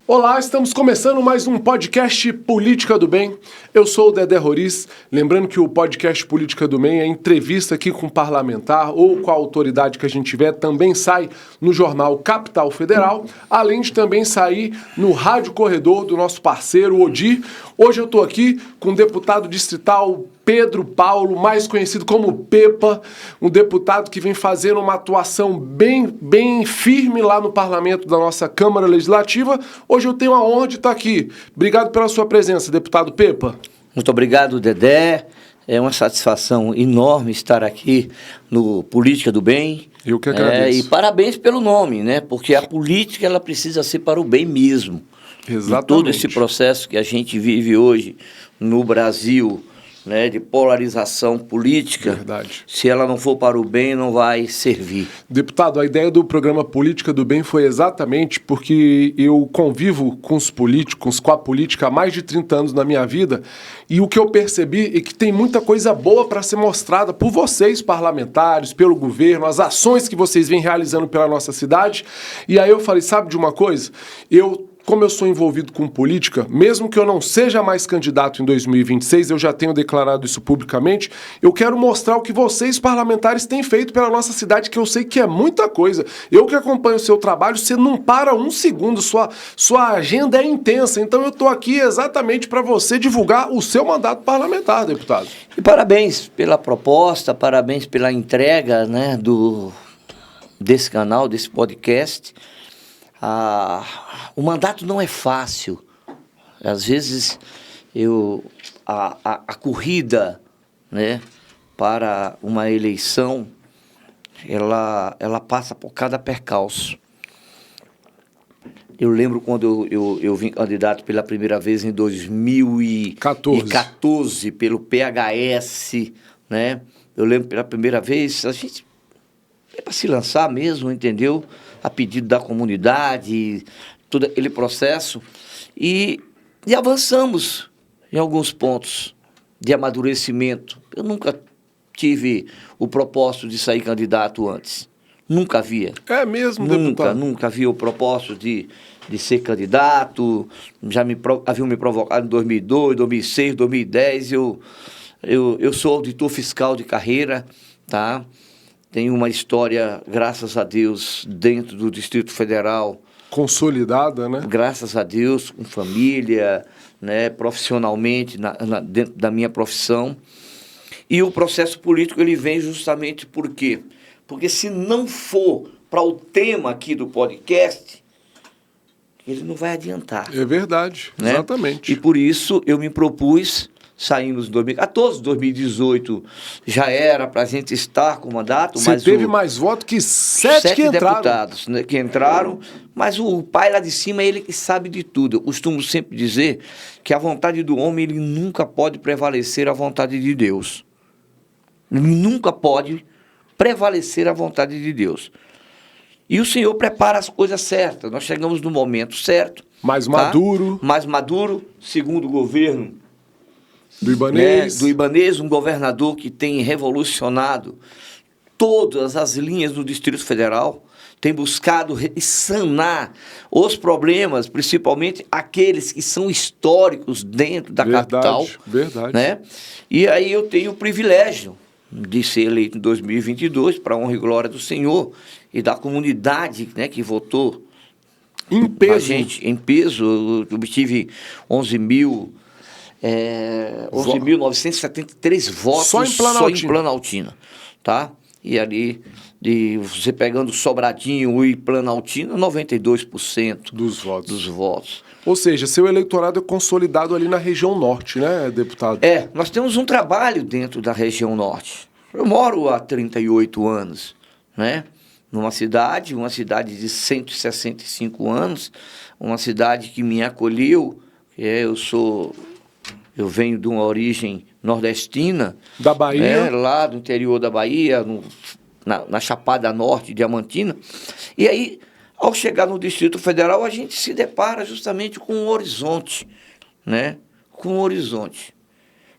Olá, estamos começando mais um podcast Política do Bem. Eu sou o Dedé Roriz, lembrando que o podcast Política do Bem é entrevista aqui com parlamentar ou com a autoridade que a gente tiver, também sai no jornal Capital Federal, além de também sair no Rádio Corredor do nosso parceiro Odir. Hoje eu estou aqui com o deputado distrital Pedro Paulo, mais conhecido como Pepa, um deputado que vem fazendo uma atuação bem firme lá no parlamento da nossa Câmara Legislativa. Hoje eu tenho a honra de estar aqui. Obrigado pela sua presença, deputado Pepa. Muito obrigado, Dedé. É uma satisfação enorme estar aqui no Política do Bem. Eu que agradeço. E parabéns pelo nome, né? Porque a política ela precisa ser para o bem mesmo. Exatamente. E todo esse processo que a gente vive hoje no Brasil, né, de polarização política, Verdade. Se ela não for para o bem, não vai servir. Deputado, a ideia do programa Política do Bem foi exatamente porque eu convivo com os políticos, com a política há mais de 30 anos na minha vida, e o que eu percebi é que tem muita coisa boa para ser mostrada por vocês, parlamentares, pelo governo, as ações que vocês vêm realizando pela nossa cidade. E aí eu falei, sabe de uma coisa? Como eu sou envolvido com política, mesmo que eu não seja mais candidato em 2026, eu já tenho declarado isso publicamente, eu quero mostrar o que vocês, parlamentares, têm feito pela nossa cidade, que eu sei que é muita coisa. Eu que acompanho o seu trabalho, você não para um segundo, sua agenda é intensa, então eu estou aqui exatamente para você divulgar o seu mandato parlamentar, deputado. E parabéns pela proposta, parabéns pela entrega, né, desse canal, desse podcast. O mandato não é fácil. Às vezes a corrida, né, para uma eleição, ela passa por cada percalço. Eu lembro quando eu vim candidato pela primeira vez em 2014 pelo PHS, né? Eu lembro pela primeira vez, a gente é para se lançar mesmo, entendeu? A pedido da comunidade, todo aquele processo, e avançamos em alguns pontos de amadurecimento. Eu nunca tive o propósito de sair candidato antes. Nunca havia. É mesmo, deputado? Nunca havia o propósito de ser candidato. Haviam me provocado em 2002, 2006, 2010. Eu sou auditor fiscal de carreira, tá? Tenho uma história, graças a Deus, dentro do Distrito Federal. Consolidada, né? Graças a Deus, com família, né, profissionalmente, dentro da minha profissão. E o processo político ele vem justamente por quê? Porque se não for para o tema aqui do podcast, ele não vai adiantar. É verdade, né? Exatamente. E por isso eu me propus... Saímos em 2014, 2018 já era para a gente estar com o mandato. Você teve mais votos que sete que entraram. Deputados, né, que entraram, mas o pai lá de cima é ele que sabe de tudo. Eu costumo sempre dizer que a vontade do homem ele nunca pode prevalecer a vontade de Deus. Ele nunca pode prevalecer a vontade de Deus. E o Senhor prepara as coisas certas. Nós chegamos no momento certo. Mais maduro. Mais maduro, segundo o governo do Ibanez. Do Ibanez, um governador que tem revolucionado todas as linhas do Distrito Federal, tem buscado sanar os problemas, principalmente aqueles que são históricos dentro da capital. Verdade. Né? E aí eu tenho o privilégio de ser eleito em 2022, para a honra e glória do Senhor e da comunidade, né, que votou em peso. A gente, em peso. Eu obtive 11.973 votos só em Planaltina, tá? E ali, você pegando Sobradinho e Planaltina, 92% dos votos. Ou seja, seu eleitorado é consolidado ali na região norte, né, deputado? Nós temos um trabalho dentro da região norte. Eu moro há 38 anos, né? Numa cidade de 165 anos, uma cidade que me acolheu. Eu venho de uma origem nordestina. Da Bahia? Lá do interior da Bahia, na Chapada Norte, Diamantina. E aí, ao chegar no Distrito Federal, a gente se depara justamente com um horizonte, né? Com um horizonte.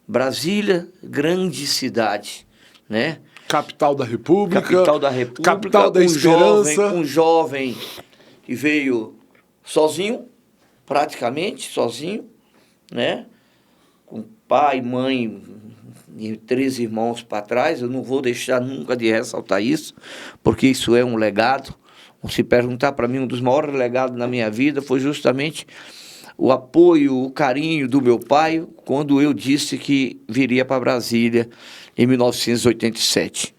Brasília, grande cidade, né? Capital da República. Capital da República. Capital da Esperança. Um jovem que veio sozinho, praticamente sozinho, né? Com pai, mãe e 3 irmãos para trás. Eu não vou deixar nunca de ressaltar isso, porque isso é um legado. Se perguntar para mim, um dos maiores legados na minha vida foi justamente o apoio, o carinho do meu pai quando eu disse que viria para Brasília em 1987.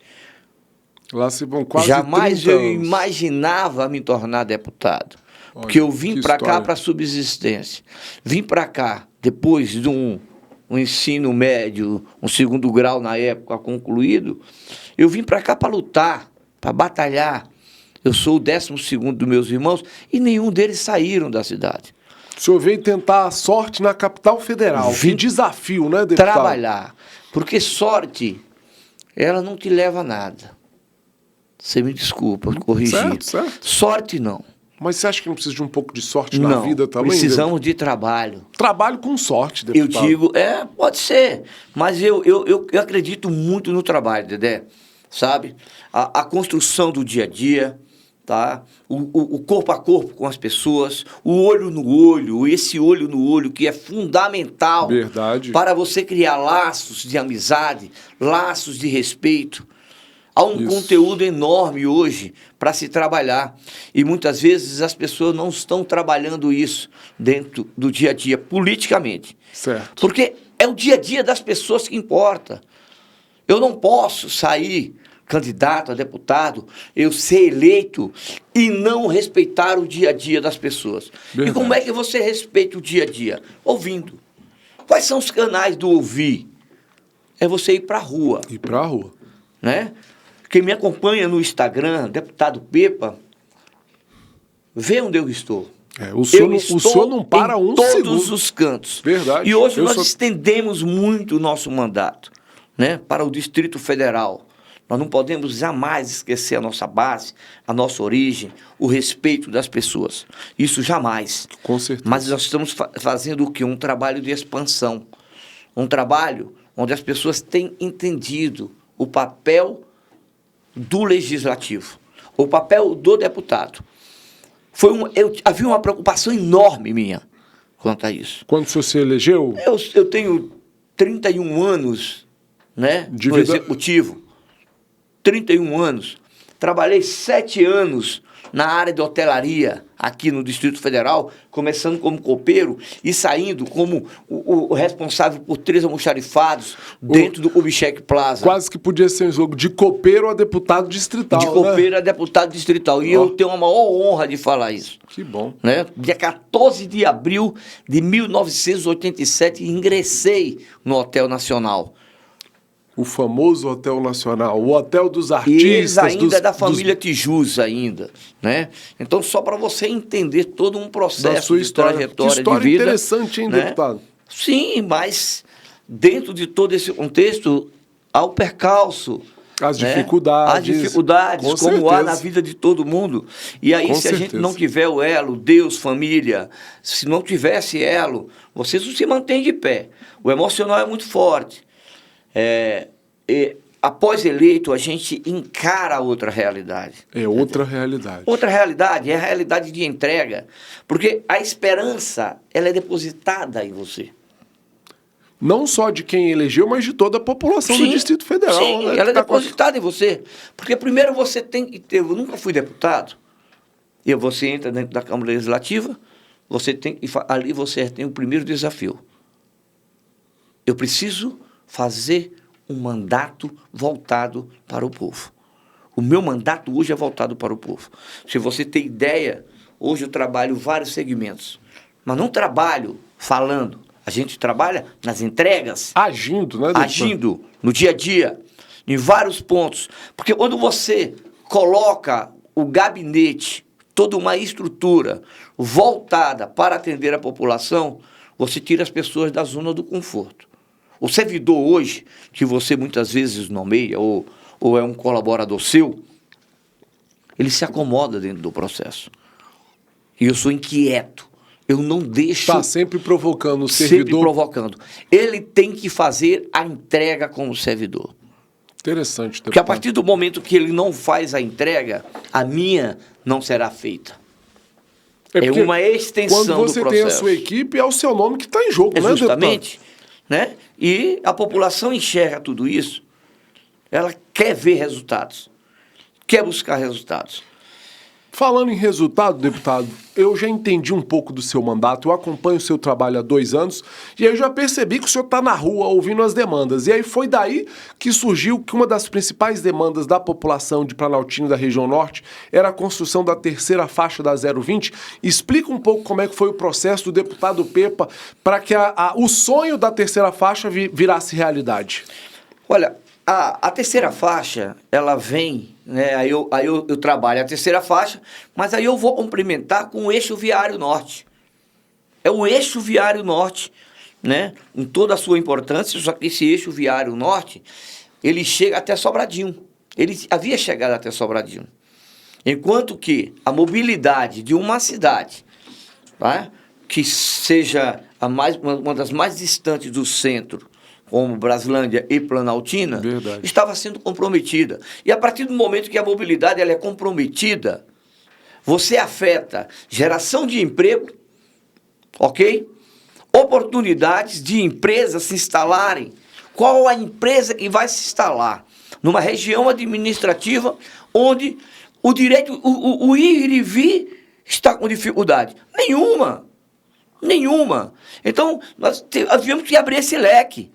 Lá se vão quase Jamais 30 eu anos. imaginava me tornar deputado. Olha, Porque eu vim que para cá história. para subsistência. Vim para cá depois de um ensino médio, um 2º grau na época concluído. Eu vim para cá para lutar, para batalhar. Eu sou o 12º dos meus irmãos e nenhum deles saíram da cidade. O senhor veio tentar a sorte na capital federal. Que desafio, né, deputado? Trabalhar. Porque sorte, ela não te leva a nada. Você me desculpa corrigir. Certo. Sorte não. Mas você acha que não precisa de um pouco de sorte na Não, vida também? precisamos de trabalho. Trabalho com sorte, Eu deputado. digo, pode ser, mas eu acredito muito no trabalho, Dedé, sabe? A construção do dia a dia, tá? O corpo a corpo com as pessoas, o olho no olho, esse olho no olho que é fundamental. Verdade. Para você criar laços de amizade, laços de respeito. Há um conteúdo enorme hoje para se trabalhar. E muitas vezes as pessoas não estão trabalhando isso dentro do dia a dia, politicamente. Certo. Porque é o dia a dia das pessoas que importa. Eu não posso sair candidato a deputado, eu ser eleito e não respeitar o dia a dia das pessoas. Verdade. E como é que você respeita o dia a dia? Ouvindo. Quais são os canais do ouvir? É você ir para a rua. Ir para a rua. Né? Quem me acompanha no Instagram, deputado Pepa, vê onde eu estou. O senhor não para um segundo. Em todos os cantos. Verdade. E hoje nós estendemos muito o nosso mandato, né, para o Distrito Federal. Nós não podemos jamais esquecer a nossa base, a nossa origem, o respeito das pessoas. Isso jamais. Com certeza. Mas nós estamos fazendo o quê? Um trabalho de expansão. Um trabalho onde as pessoas têm entendido o papel do legislativo, o papel do deputado. Havia uma preocupação enorme minha quanto a isso. Quando o senhor se elegeu? Eu tenho 31 anos, né, de no vida... Executivo. 31 anos. Trabalhei 7 anos na área de hotelaria aqui no Distrito Federal, começando como copeiro e saindo como o responsável por 3 almoxarifados dentro do Kubitschek Plaza. Quase que podia ser um jogo de copeiro a deputado distrital, de copeiro a deputado distrital. E eu tenho a maior honra de falar isso. Que bom. Né? Dia 14 de abril de 1987, ingressei no Hotel Nacional. O famoso Hotel Nacional, o Hotel dos Artistas. E eles ainda é da família Tijus ainda, né? Então, só para você entender todo um processo da sua história. Trajetória que história de vida. Interessante, hein, né? deputado? Sim, mas dentro de todo esse contexto, há o percalço. As né? dificuldades. As dificuldades, como certeza. há na vida de todo mundo. E aí, se a gente não tiver o elo, Deus, família, se não tiver esse elo, vocês não se mantêm de pé. O emocional é muito forte. Após eleito, a gente encara outra realidade. É outra realidade. Outra realidade, é a realidade de entrega. Porque a esperança, ela é depositada em você. Não só de quem elegeu, mas de toda a população do Distrito Federal. Sim, né, ela é depositada em você. Porque primeiro você tem que ter... Eu nunca fui deputado. E você entra dentro da Câmara Legislativa, ali você tem o primeiro desafio. Eu preciso fazer um mandato voltado para o povo. O meu mandato hoje é voltado para o povo. Se você tem ideia, hoje eu trabalho vários segmentos. Mas não trabalho falando. A gente trabalha nas entregas. Agindo, né, doutor? Agindo no dia a dia, em vários pontos. Porque quando você coloca o gabinete, toda uma estrutura voltada para atender a população, você tira as pessoas da zona do conforto. O servidor hoje, que você muitas vezes nomeia, ou é um colaborador seu, ele se acomoda dentro do processo. E eu sou inquieto. Eu não deixo... Está sempre provocando o servidor. Sempre provocando. Ele tem que fazer a entrega como servidor. Interessante. Deputado. Porque a partir do momento que ele não faz a entrega, a minha não será feita. É uma extensão do processo. Quando você tem a sua equipe, é o seu nome que está em jogo, né, deputado? Justamente, né? E a população enxerga tudo isso, ela quer ver resultados, quer buscar resultados. Falando em resultado, deputado, eu já entendi um pouco do seu mandato, eu acompanho o seu trabalho há 2 anos, e aí eu já percebi que o senhor está na rua ouvindo as demandas. E aí foi daí que surgiu que uma das principais demandas da população de Planaltina e da região norte era a construção da terceira faixa da 020. Explica um pouco como é que foi o processo do deputado Pepa para que o sonho da terceira faixa virasse realidade. Olha, a terceira faixa, ela vem, né, aí eu trabalho a terceira faixa, mas aí eu vou complementar com o eixo viário norte. É o eixo viário norte, né, em toda a sua importância, só que esse eixo viário norte, ele chega até Sobradinho. Ele havia chegado até Sobradinho. Enquanto que a mobilidade de uma cidade, tá, que seja uma das mais distantes do centro, como Braslândia e Planaltina, Verdade, estava sendo comprometida. E a partir do momento que a mobilidade ela é comprometida, você afeta geração de emprego, ok? Oportunidades de empresas se instalarem. Qual a empresa que vai se instalar? Numa região administrativa onde o direito, o ir e vir está com dificuldade. Nenhuma. Então, nós tivemos que abrir esse leque.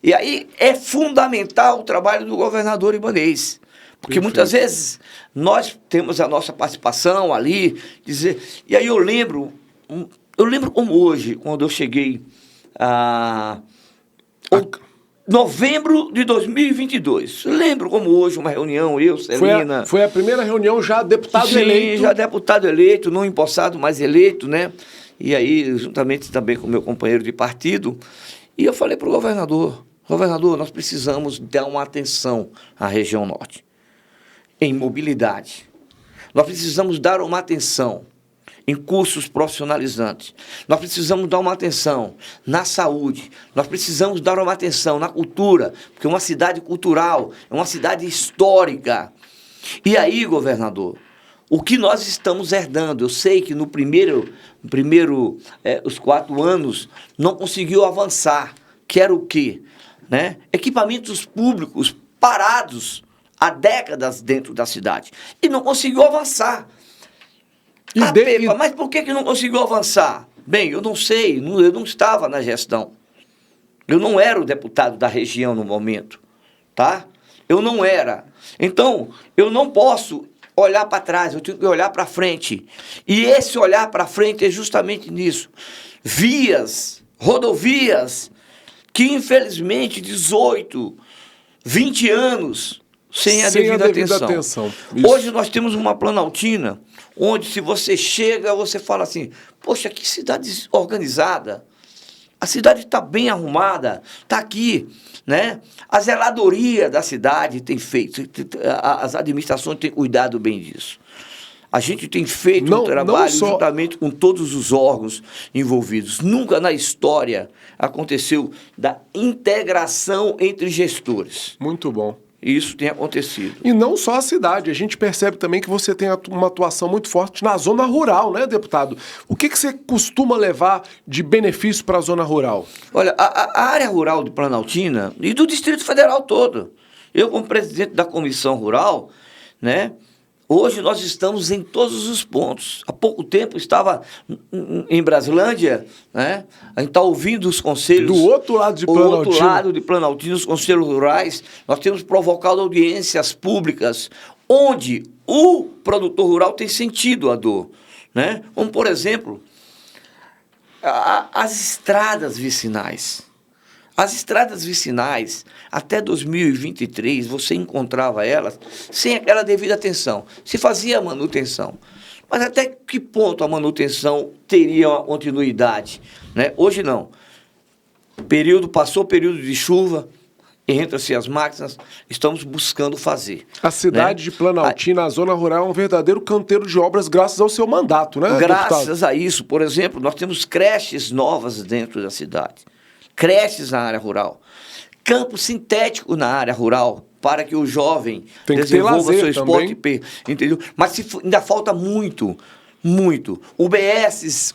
E aí é fundamental o trabalho do governador Ibanez. Porque muitas vezes nós temos a nossa participação ali, e aí eu lembro como hoje, quando eu cheguei a novembro de 2022. Lembro como hoje, uma reunião, eu, Celina... Foi a primeira reunião já deputado eleito. Sim, já deputado eleito, não empossado, mas eleito, né? E aí, juntamente também com o meu companheiro de partido, e eu falei para o governador, nós precisamos dar uma atenção à região norte, em mobilidade. Nós precisamos dar uma atenção em cursos profissionalizantes. Nós precisamos dar uma atenção na saúde. Nós precisamos dar uma atenção na cultura, porque é uma cidade cultural, é uma cidade histórica. E aí, governador, o que nós estamos herdando? Eu sei que no primeiro os 4 anos, não conseguiu avançar. Que era o quê? Né? Equipamentos públicos parados há décadas dentro da cidade. E não conseguiu avançar. Pepa, mas por que não conseguiu avançar? Bem, eu não sei, eu não estava na gestão. Eu não era o deputado da região no momento, tá? Eu não era. Então, eu não posso olhar para trás, eu tenho que olhar para frente. E esse olhar para frente é justamente nisso. Vias, rodovias, que infelizmente 18, 20 anos sem a devida atenção. Hoje nós temos uma Planaltina, onde se você chega, você fala assim, poxa, que cidade organizada, a cidade está bem arrumada, está aqui, né? A zeladoria da cidade tem feito, as administrações têm cuidado bem disso. A gente tem feito um trabalho juntamente com todos os órgãos envolvidos. Nunca na história aconteceu da integração entre gestores. Muito bom. Isso tem acontecido. E não só a cidade, a gente percebe também que você tem uma atuação muito forte na zona rural, né, deputado? O que você costuma levar de benefício para a zona rural? Olha, a área rural de Planaltina e do Distrito Federal todo. Eu, como presidente da Comissão Rural, né, hoje nós estamos em todos os pontos. Há pouco tempo estava em Braslândia, né? A gente está ouvindo os conselhos... Do outro lado de Planaltina. Do outro lado de Planaltina, os conselhos rurais. Nós temos provocado audiências públicas onde o produtor rural tem sentido a dor, né? Como, por exemplo, as estradas vicinais. As estradas vicinais, até 2023, você encontrava elas sem aquela devida atenção. Se fazia a manutenção. Mas até que ponto a manutenção teria uma continuidade? Né? Hoje não. Passou o período de chuva, entra-se as máquinas, estamos buscando fazer. A cidade de Planaltina, a zona rural, é um verdadeiro canteiro de obras graças ao seu mandato, né, graças deputado? A isso, por exemplo, nós temos creches novas dentro da cidade. Creches na área rural, campo sintético na área rural, para que o jovem desenvolva seu esporte, entendeu? Mas ainda falta muito Muito. UBSs,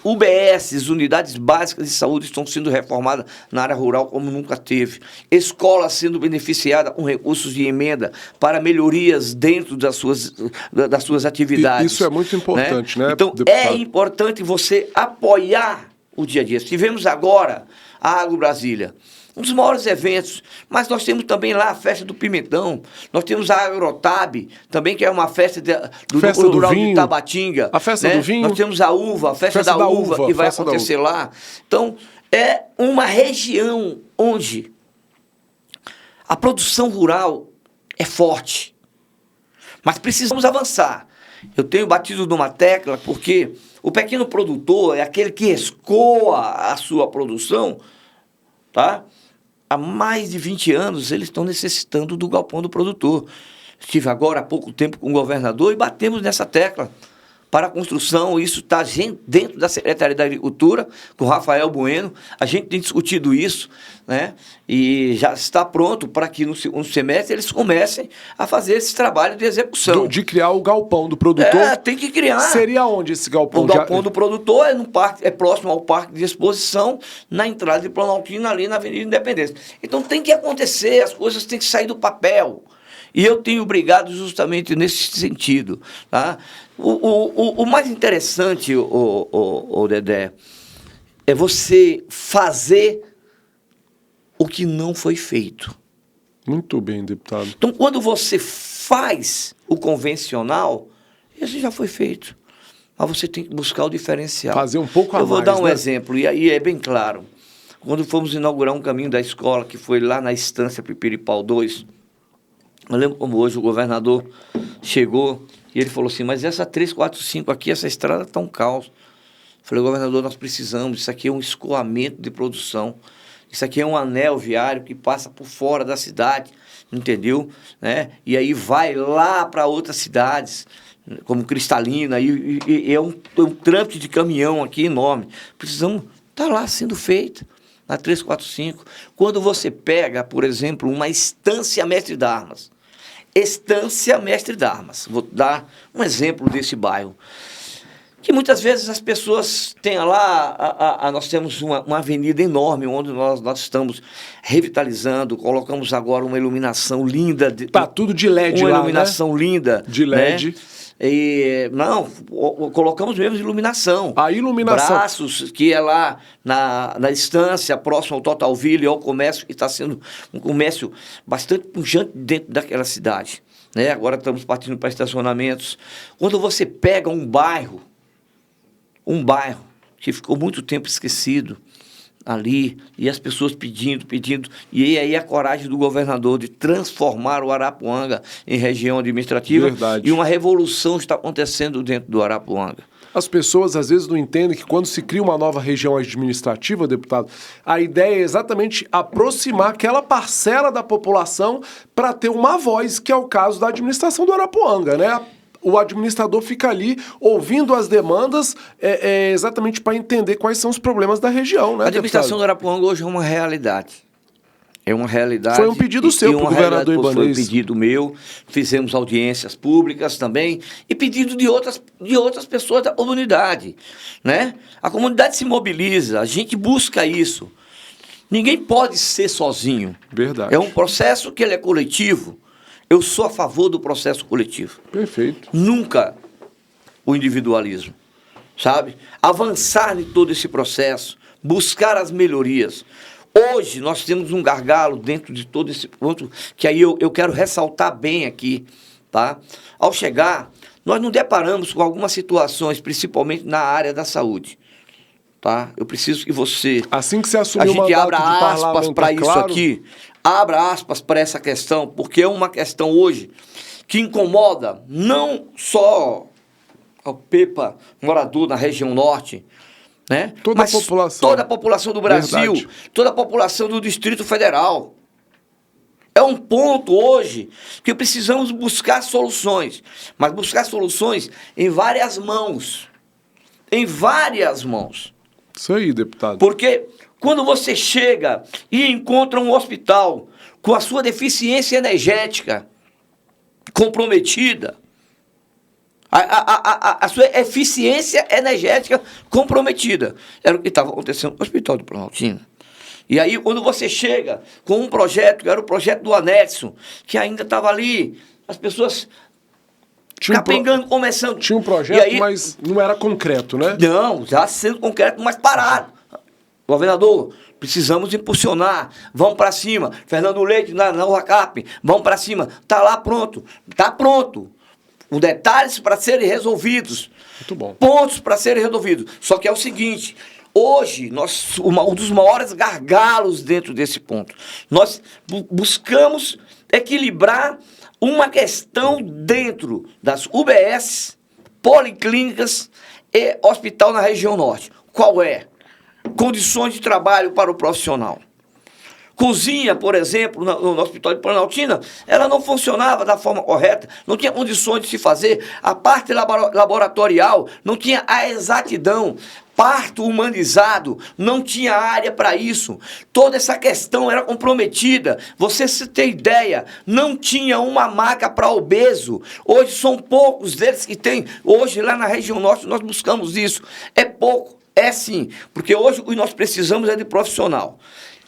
unidades básicas de saúde, estão sendo reformadas na área rural como nunca teve. Escolas sendo beneficiadas com recursos de emenda para melhorias dentro das suas atividades. Isso é muito importante, né, Então, deputado? é importante você apoiar o dia a dia. Tivemos agora a Agro Brasília, um dos maiores eventos, mas nós temos também lá a festa do Pimentão, nós temos a Agrotab, também que é uma festa do rural de Tabatinga. A festa do vinho. Nós temos a uva, a festa da uva, que vai acontecer lá. Então, é uma região onde a produção rural é forte, mas precisamos avançar. Eu tenho batido numa tecla porque o pequeno produtor é aquele que escoa a sua produção, tá? Há mais de 20 anos eles estão necessitando do galpão do produtor. Estive agora há pouco tempo com o governador e batemos nessa tecla para a construção. Isso está dentro da Secretaria da Agricultura, com o Rafael Bueno. A gente tem discutido isso, né? E já está pronto para que no segundo semestre eles comecem a fazer esse trabalho de execução. De criar o galpão do produtor. Tem que criar. Seria onde esse galpão? O galpão do produtor é no parque, é próximo ao Parque de Exposição, na entrada de Planaltina, ali na Avenida Independência. Então tem que acontecer, as coisas têm que sair do papel. E eu tenho brigado justamente nesse sentido. Tá? O mais interessante, Dedé, é você fazer o que não foi feito. Muito bem, deputado. Então, quando você faz o convencional, isso já foi feito. Mas você tem que buscar o diferencial. Fazer um pouco a mais. Eu vou dar um né? exemplo, e aí é bem claro. Quando fomos inaugurar um caminho da escola, que foi lá na Estância Pipiripau 2, eu lembro como hoje o governador chegou e ele falou assim, mas essa 345 aqui, essa estrada está um caos. Eu falei, governador, nós precisamos, isso aqui é um escoamento de produção, isso aqui é um anel viário que passa por fora da cidade, entendeu? Né? E aí vai lá para outras cidades, como Cristalina, e é um trânsito de caminhão aqui enorme. Precisamos, está lá sendo feito. Na 345, quando você pega, por exemplo, uma estância mestre d'armas, vou dar um exemplo desse bairro, que muitas vezes as pessoas têm lá, nós temos uma avenida enorme, onde nós estamos revitalizando, colocamos agora uma iluminação linda. Tá tudo de LED uma lá, iluminação linda. De LED. Né? E, não, colocamos mesmo iluminação. A iluminação. Braços, que é lá na estância, próximo ao Totalville, ao comércio, que está sendo um comércio bastante pujante dentro daquela cidade. Né? Agora estamos partindo para estacionamentos. Quando você pega um bairro que ficou muito tempo esquecido ali, e as pessoas pedindo, e aí a coragem do governador de transformar o Arapuanga em região administrativa. Verdade. E uma revolução está acontecendo dentro do Arapuanga. As pessoas às vezes não entendem que quando se cria uma nova região administrativa, deputado, a ideia é exatamente aproximar aquela parcela da população para ter uma voz, que é o caso da administração do Arapuanga, né? O administrador fica ali ouvindo as demandas exatamente para entender quais são os problemas da região, né, A administração deputado? do Arapuanga hoje é uma realidade. É uma realidade. Foi um pedido seu para o governador Ibanez. Foi um pedido meu. Fizemos audiências públicas também. E pedido de outras pessoas da comunidade. Né? A comunidade se mobiliza. A gente busca isso. Ninguém pode ser sozinho. Verdade. É um processo que ele é coletivo. Eu sou a favor do processo coletivo. Perfeito. Nunca o individualismo. Sabe? Avançar em todo esse processo. Buscar as melhorias. Hoje nós temos um gargalo dentro de todo esse ponto, que aí eu quero ressaltar bem aqui, tá? Ao chegar, nós nos deparamos com algumas situações, principalmente na área da saúde, tá? Eu preciso que você... Assim que você assumiu o mandato de abra aspas para isso claro. aqui, abra aspas para essa questão, porque é uma questão hoje que incomoda não só o Pepa, morador na região norte, né? Mas a população. Toda a população do Brasil, Verdade. toda a população do Distrito Federal. É um ponto hoje que precisamos buscar soluções, mas buscar soluções em várias mãos. Em várias mãos. Isso aí, deputado. Porque quando você chega e encontra um hospital com a sua deficiência energética comprometida, A sua eficiência energética comprometida. Era o que estava acontecendo no Hospital do Planaltina. E aí, quando você chega com um projeto, que era o projeto do anexo, que ainda estava ali, as pessoas capengando, começando. Tinha um projeto, aí, mas não era concreto, né? Não, já sendo concreto, mas parado. Governador, precisamos impulsionar, vamos para cima. Fernando Leite, na UACAP, vamos para cima. Está lá pronto, está pronto. Com detalhes para serem resolvidos. Muito bom. Pontos para serem resolvidos. Só que é o seguinte, hoje, um dos maiores gargalos dentro desse ponto, nós buscamos equilibrar uma questão dentro das UBS, policlínicas e hospital na região norte. Qual é? Condições de trabalho para o profissional. Cozinha, por exemplo, no Hospital de Planaltina, ela não funcionava da forma correta, não tinha condições de se fazer, a parte laboratorial não tinha a exatidão, parto humanizado, não tinha área para isso. Toda essa questão era comprometida. Você se tem ideia, não tinha uma maca para obeso. Hoje são poucos deles que tem. Hoje, lá na região norte, nós buscamos isso. É pouco, é sim, porque hoje o que nós precisamos é de profissional.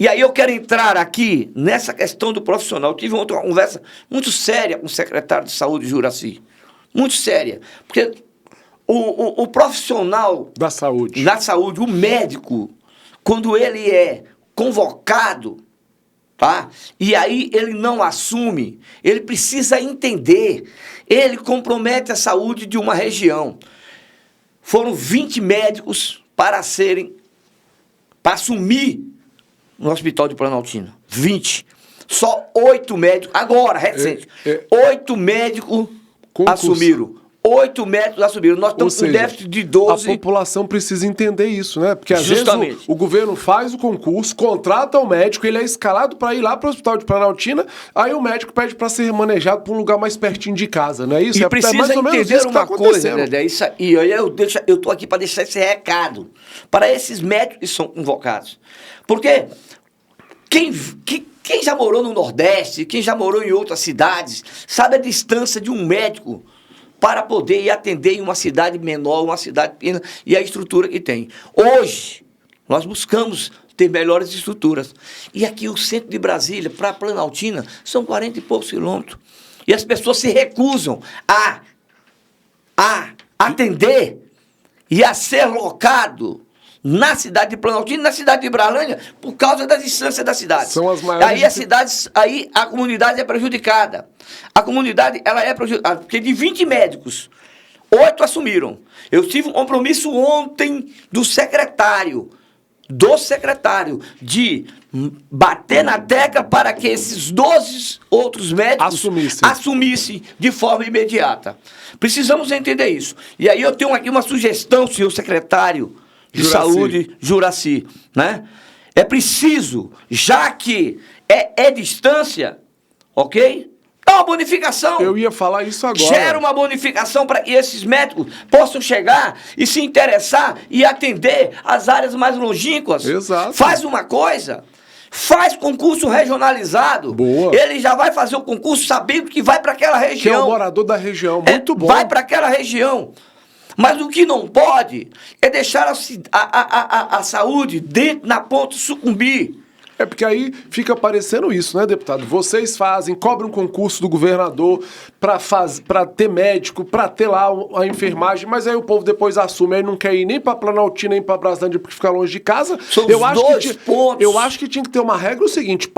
E aí eu quero entrar aqui nessa questão do profissional. Eu tive outra conversa muito séria com o secretário de Saúde, Juraci. Muito séria. Porque o profissional da saúde, o médico, quando ele é convocado, tá? E aí ele não assume, ele precisa entender, ele compromete a saúde de uma região. Foram 20 médicos para assumir no Hospital de Planaltina. 20. Só 8 médicos, agora, recente. 8 médicos assumiram. 8 médicos assumiram. Nós estamos com déficit de 12. A população precisa entender isso, né? Porque às vezes o governo faz o concurso, contrata o médico, ele é escalado para ir lá para o Hospital de Planaltina, aí o médico pede para ser remanejado para um lugar mais pertinho de casa, não é isso? E precisa mais ou menos entender uma coisa, Dedé, isso aí, eu estou aqui para deixar esse recado para esses médicos que são convocados. Porque quem já morou no Nordeste, quem já morou em outras cidades, sabe a distância de um médico para poder ir atender em uma cidade menor, uma cidade pequena, e a estrutura que tem. Hoje, nós buscamos ter melhores estruturas. E aqui o centro de Brasília, para a Planaltina, são 40 e poucos quilômetros. E as pessoas se recusam a atender e a ser locado na cidade de Planaltina e na cidade de Brasília por causa da distância das cidades. São as maiores. Aí a comunidade é prejudicada. A comunidade ela é prejudicada, porque de 20 médicos, 8 assumiram. Eu tive um compromisso ontem do secretário de bater na tecla para que esses 12 outros médicos assumissem de forma imediata. Precisamos entender isso. E aí eu tenho aqui uma sugestão, senhor secretário de Saúde, Juraci, né? É preciso, já que é distância, ok? Dá uma bonificação. Eu ia falar isso agora. Gera uma bonificação para que esses médicos possam chegar e se interessar e atender as áreas mais longínquas. Exato. Faz uma coisa, faz concurso regionalizado. Boa. Ele já vai fazer o concurso sabendo que vai para aquela região. Que é o morador da região, muito bom. Vai para aquela região. Mas o que não pode é deixar a saúde dentro, na ponta, sucumbir. É porque aí fica parecendo isso, né, deputado? Vocês cobram um concurso do governador para ter médico, para ter lá a enfermagem, mas aí o povo depois assume, aí não quer ir nem para Planaltina, nem para Braslândia, porque fica longe de casa. São os pontos. Eu acho que tinha que ter uma regra o seguinte,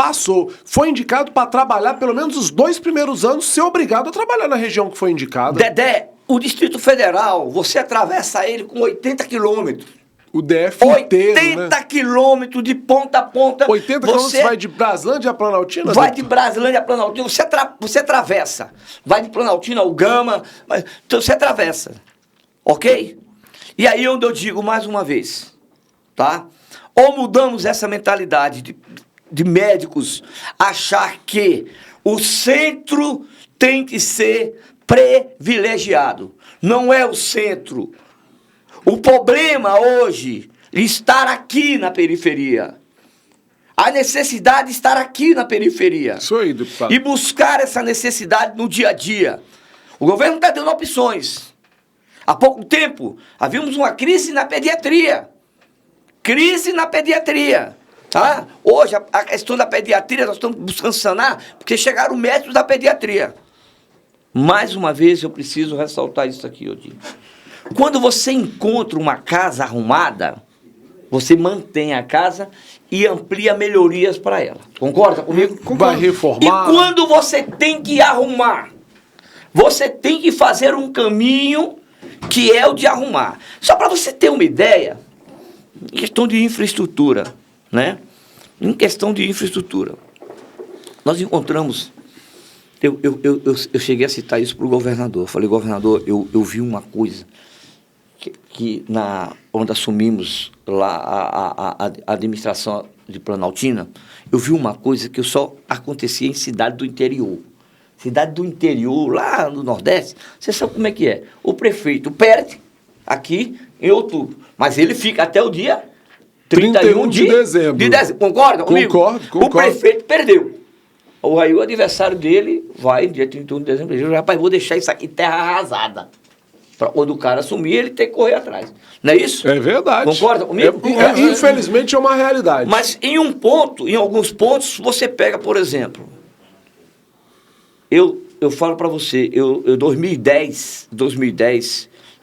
foi indicado para trabalhar pelo menos os 2 primeiros anos, ser obrigado a trabalhar na região que foi indicada. Dedé, o Distrito Federal, você atravessa ele com 80 quilômetros. O DF inteiro, 80 quilômetros de ponta a ponta. 80 quilômetros vai de Braslândia a Planaltina? Vai de Braslândia a Planaltina. Você atravessa. Vai de Planaltina ao Gama. Então você atravessa. Ok? E aí onde eu digo mais uma vez, tá? Ou mudamos essa mentalidade de médicos achar que o centro tem que ser privilegiado. Não é o centro. O problema hoje é estar aqui na periferia. A necessidade de estar aqui na periferia. Isso aí, deputado. E buscar essa necessidade no dia a dia. O governo está dando opções. Há pouco tempo, havíamos uma crise na pediatria. Crise na pediatria. Tá? Hoje, a questão da pediatria, nós estamos buscando sanar, porque chegaram médicos da pediatria. Mais uma vez, eu preciso ressaltar isso aqui, Odinho. Quando você encontra uma casa arrumada, você mantém a casa e amplia melhorias para ela. Concorda comigo? Vai reformar. E quando você tem que arrumar, você tem que fazer um caminho que é o de arrumar. Só para você ter uma ideia, em questão de infraestrutura, né? Em questão de infraestrutura, nós encontramos, eu cheguei a citar isso para o governador. Falei, governador, eu vi uma coisa que onde assumimos lá a administração de Planaltina, eu vi uma coisa que só acontecia em cidade do interior. Cidade do interior, lá no Nordeste, você sabe como é que é. O prefeito perde aqui em outubro, mas ele fica até o dia 31 de dezembro. Concorda comigo? Concordo. O prefeito perdeu. Aí o adversário dele vai, dia 31 de dezembro, ele diz, rapaz, vou deixar isso aqui terra arrasada. Para quando o cara assumir, ele tem que correr atrás. Não é isso? É verdade. Concorda comigo? Infelizmente é uma realidade. Mas em alguns pontos, você pega, por exemplo, eu falo para você, em 2010,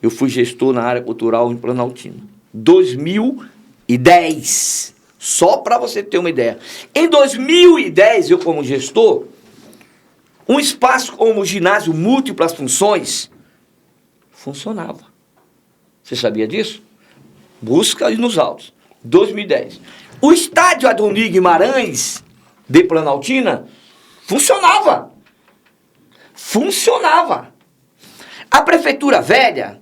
eu fui gestor na área cultural em Planaltina. 2010. Só para você ter uma ideia. Em 2010, eu como gestor, um espaço como o ginásio múltiplas funções funcionava. Você sabia disso? Busca nos autos. 2010. O estádio Adoni Guimarães, de Planaltina, funcionava. A prefeitura velha,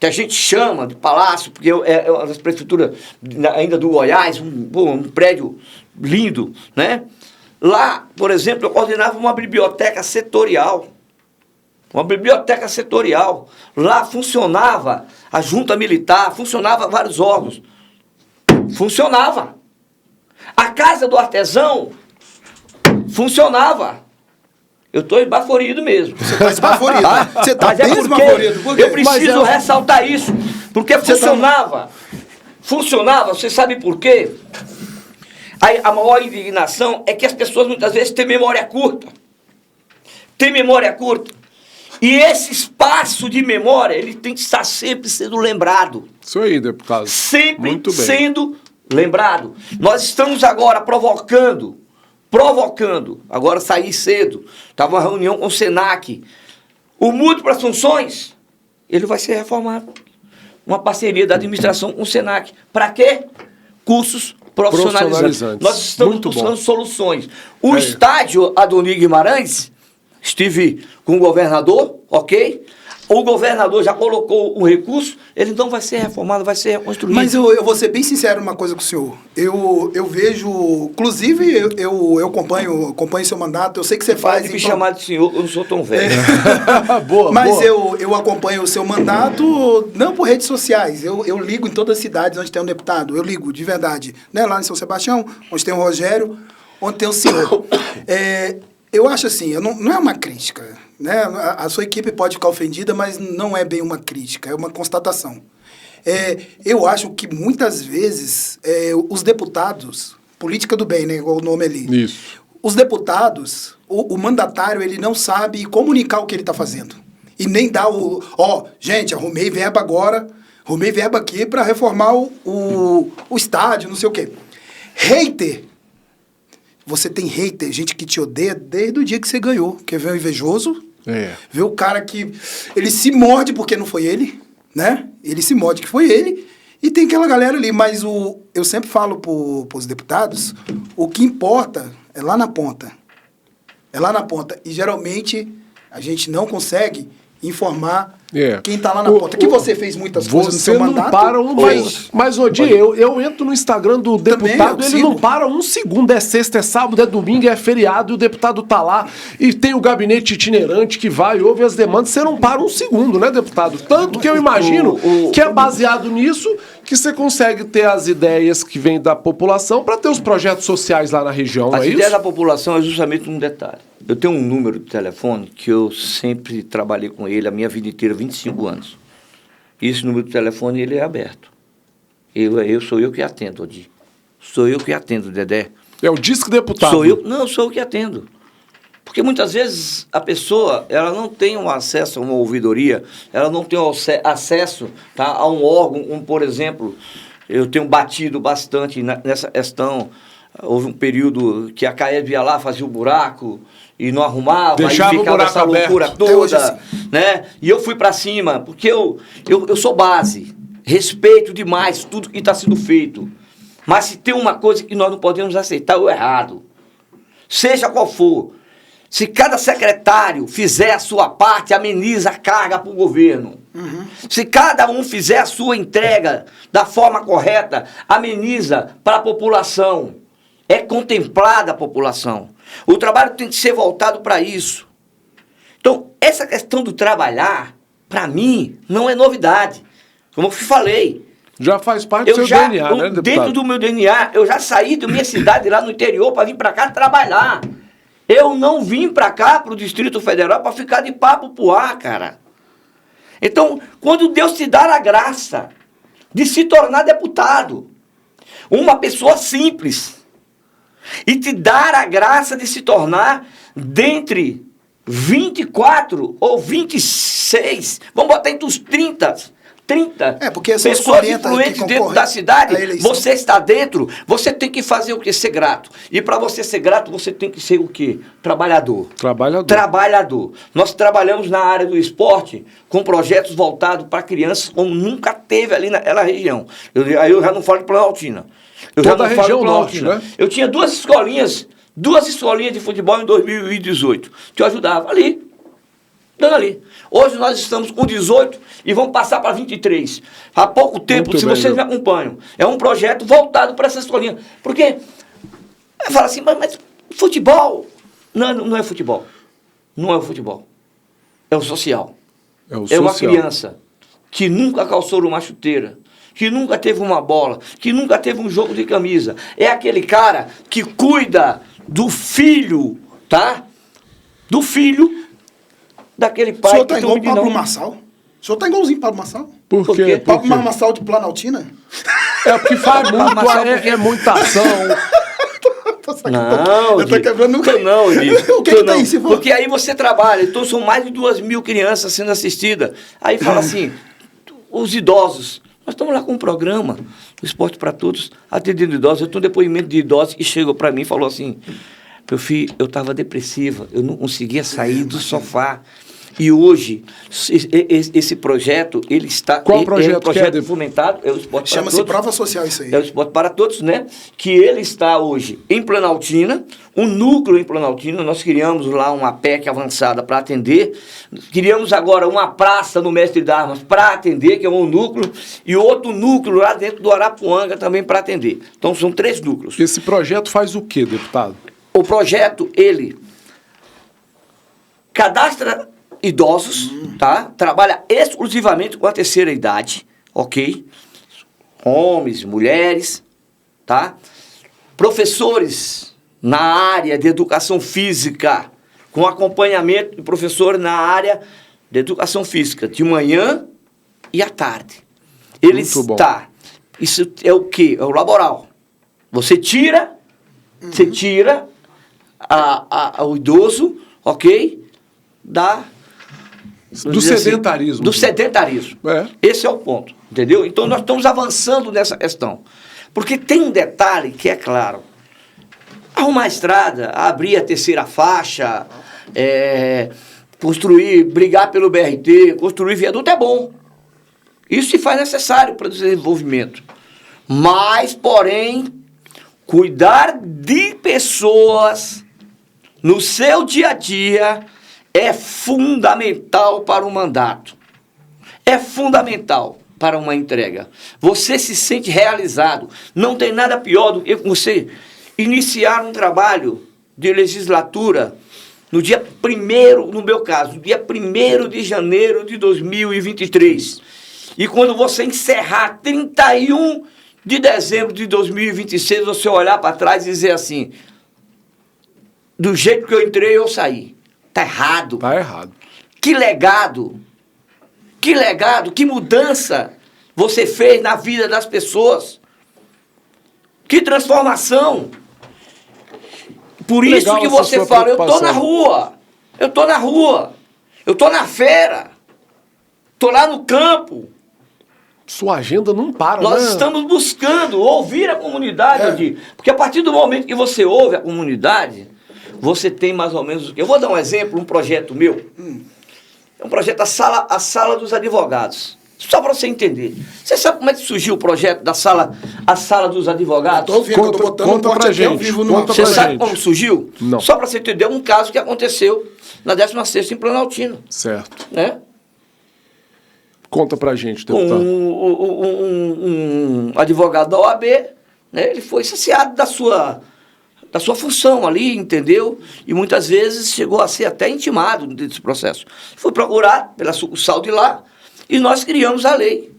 que a gente chama de palácio, porque é uma das prefeituras ainda do Goiás, um prédio lindo, né? Lá, por exemplo, eu coordenava uma biblioteca setorial. Lá funcionava a junta militar, funcionava vários órgãos. Funcionava. A casa do artesão funcionava. Eu estou esbaforido mesmo. Você está esbaforido. Você está bem esbaforido. Por quê? Eu preciso ressaltar isso. Porque funcionava. Funcionava, você sabe por quê? A maior indignação é que as pessoas muitas vezes têm memória curta. E esse espaço de memória, ele tem que estar sempre sendo lembrado. Isso aí, deputado. Sempre sendo lembrado. Nós estamos agora provocando, agora saí cedo, estava uma reunião com o Senac, o múltiplas funções, ele vai ser reformado. Uma parceria da administração com o Senac. Para quê? Cursos profissionalizantes. Nós estamos buscando soluções. O estádio Adoni Guimarães, estive com o governador, ok? O governador já colocou um recurso, ele não vai ser reformado, vai ser reconstruído. Mas eu vou ser bem sincero uma coisa com o senhor. Eu vejo, inclusive, eu acompanho seu mandato, eu sei que você faz... Pode me chamar de senhor, eu não sou tão velho. Mas eu acompanho o seu mandato, não por redes sociais, eu ligo em todas as cidades onde tem um deputado, eu ligo, de verdade. Né? Lá em São Sebastião, onde tem o Rogério, onde tem o senhor. Eu acho assim, não é uma crítica, né? A sua equipe pode ficar ofendida, mas não é bem uma crítica, é uma constatação. Eu acho que muitas vezes os deputados, política do bem, né, igual o nome ali, isso. Os deputados, o mandatário, ele não sabe comunicar o que ele está fazendo. E nem dá gente, arrumei verba aqui para reformar o estádio, não sei o quê. Hater. Você tem hater, gente que te odeia desde o dia que você ganhou. Quer ver o invejoso? Ver o cara que... Ele se morde porque não foi ele, né? Ele se morde que foi ele. E tem aquela galera ali. Mas eu sempre falo para os deputados, o que importa é lá na ponta. E geralmente a gente não consegue informar quem está lá na ponta. Que você fez muitas coisas no seu mandato. Mas Odi, eu entro no Instagram do deputado, ele não para um segundo. É sexta, é sábado, é domingo, é feriado, e o deputado tá lá. E tem o gabinete itinerante que vai e ouve as demandas. Você não para um segundo, né, deputado? Tanto que eu imagino que é baseado nisso que você consegue ter as ideias que vêm da população para ter os projetos sociais lá na região, As ideias da população é justamente um detalhe. Eu tenho um número de telefone que eu sempre trabalhei com ele a minha vida inteira, 25 anos. Esse número de telefone, ele é aberto. Sou eu que atendo, Odi. Sou eu que atendo, Dedé. É o disque deputado. Sou eu que atendo. Porque muitas vezes a pessoa, ela não tem um acesso a uma ouvidoria, ela não tem acesso, tá, a um órgão, como, por exemplo, eu tenho batido bastante nessa questão. Houve um período que a CAEB ia lá, fazia o buraco e não arrumava, deixava aí ficava essa loucura aberto. Hoje, toda, né? E eu fui para cima, porque eu sou base, respeito demais tudo que está sendo feito. Mas se tem uma coisa que nós não podemos aceitar, é o errado. Seja qual for. Se cada secretário fizer a sua parte, ameniza a carga para o governo. Uhum. Se cada um fizer a sua entrega da forma correta, ameniza para a população. É contemplada a população. O trabalho tem que ser voltado para isso. Então, essa questão do trabalhar, para mim, não é novidade. Como eu falei. Já faz parte do seu DNA, né, deputado? Dentro do meu DNA, eu já saí da minha cidade lá no interior para vir para cá trabalhar. Eu não vim para cá, para o Distrito Federal, para ficar de papo pro ar, cara. Então, quando Deus te dá a graça de se tornar deputado, uma pessoa simples, e te dar a graça de se tornar dentre 24 ou 26, vamos botar entre os 30 porque pessoas influentes dentro da cidade, você está dentro, você tem que fazer o quê? Ser grato. E para você ser grato, você tem que ser o quê? Trabalhador. Nós trabalhamos na área do esporte com projetos voltados para crianças como nunca teve ali naquela região. Aí eu já não falo de Planaltina. Toda a região norte, né? Eu tinha duas escolinhas de futebol em 2018, que eu ajudava ali. Dando ali. Hoje nós estamos com 18 e vamos passar para 23. Há pouco tempo, se vocês me acompanham, é um projeto voltado para essa escolinha. Porque, fala assim, mas futebol? Não é futebol. Não é o futebol. É o social. É uma criança que nunca calçou uma chuteira, que nunca teve uma bola, que nunca teve um jogo de camisa. É aquele cara que cuida do filho, tá? Do filho daquele pai. O senhor está igual o Pablo Marçal? O senhor está igualzinho o Pablo Marçal? Por quê? Pablo Marçal de Planaltina? É porque faz muito, é muita ação. Não, eu tô quebrando o não, Edith. O que tem, se for? Porque aí você trabalha, então são mais de 2.000 crianças sendo assistidas. Aí fala assim, os idosos, nós estamos lá com um programa, o Esporte para Todos, atendendo idosos. Eu tenho um depoimento de idosos que chegou para mim e falou assim, meu filho, eu estava depressiva, eu não conseguia sair do sofá. E hoje, esse projeto, ele está... Qual projeto? É um projeto fomentado, é o Esporte para Todos. Chama-se Prova Social isso aí. É o Esporte para Todos, né? Que ele está hoje em Planaltina, um núcleo em Planaltina. Nós criamos lá uma PEC avançada para atender. Criamos agora uma praça no Mestre d'Armas para atender, que é um núcleo, e outro núcleo lá dentro do Arapuanga também para atender. Então, são 3 núcleos. Esse projeto faz o quê, deputado? O projeto, ele cadastra idosos, tá? Trabalha exclusivamente com a terceira idade, ok? Homens, mulheres, tá? Professores na área de educação física, com acompanhamento de professor na área de educação física, de manhã e à tarde. Ele está... Isso é o quê? É o laboral. Você tira o idoso, ok? Do sedentarismo. Assim, do sedentarismo. É. Esse é o ponto, entendeu? Então, nós estamos avançando nessa questão. Porque tem um detalhe que é claro. Arrumar a estrada, abrir a terceira faixa, construir, brigar pelo BRT, construir viaduto é bom. Isso se faz necessário para o desenvolvimento. Mas, porém, cuidar de pessoas no seu dia a dia é fundamental para o mandato. É fundamental para uma entrega. Você se sente realizado. Não tem nada pior do que você iniciar um trabalho de legislatura no dia 1º, no meu caso, no dia 1º de janeiro de 2023. E quando você encerrar 31 de dezembro de 2026, você olhar para trás e dizer assim, do jeito que eu entrei, eu saí. Tá errado. Tá errado. Que legado Que legado, que mudança você fez na vida das pessoas. Que transformação. Por isso Legal que essa você sua fala, eu tô preocupação. na rua, eu tô na rua, eu tô na feira, tô lá no campo. Sua agenda não para, Nós né? estamos buscando ouvir a comunidade, Odir. Porque a partir do momento que você ouve a comunidade, você tem mais ou menos o quê? Eu vou dar um exemplo, um projeto meu. É um projeto, a sala dos advogados. Só para você entender. Você sabe como é que surgiu o projeto da sala, a sala dos advogados? Tô ouvindo, eu tô botando conta um corte pra aqui ao gente, vivo no conta Você pra sabe gente. como surgiu? Não. Só para você entender, um caso que aconteceu na 16ª em Planaltina. Certo. Né? Conta pra gente, deputado. Um advogado da OAB, né? Ele foi saciado da sua função ali, entendeu? E muitas vezes chegou a ser até intimado desse processo. Foi procurar pela sucursal de lá e nós criamos a lei,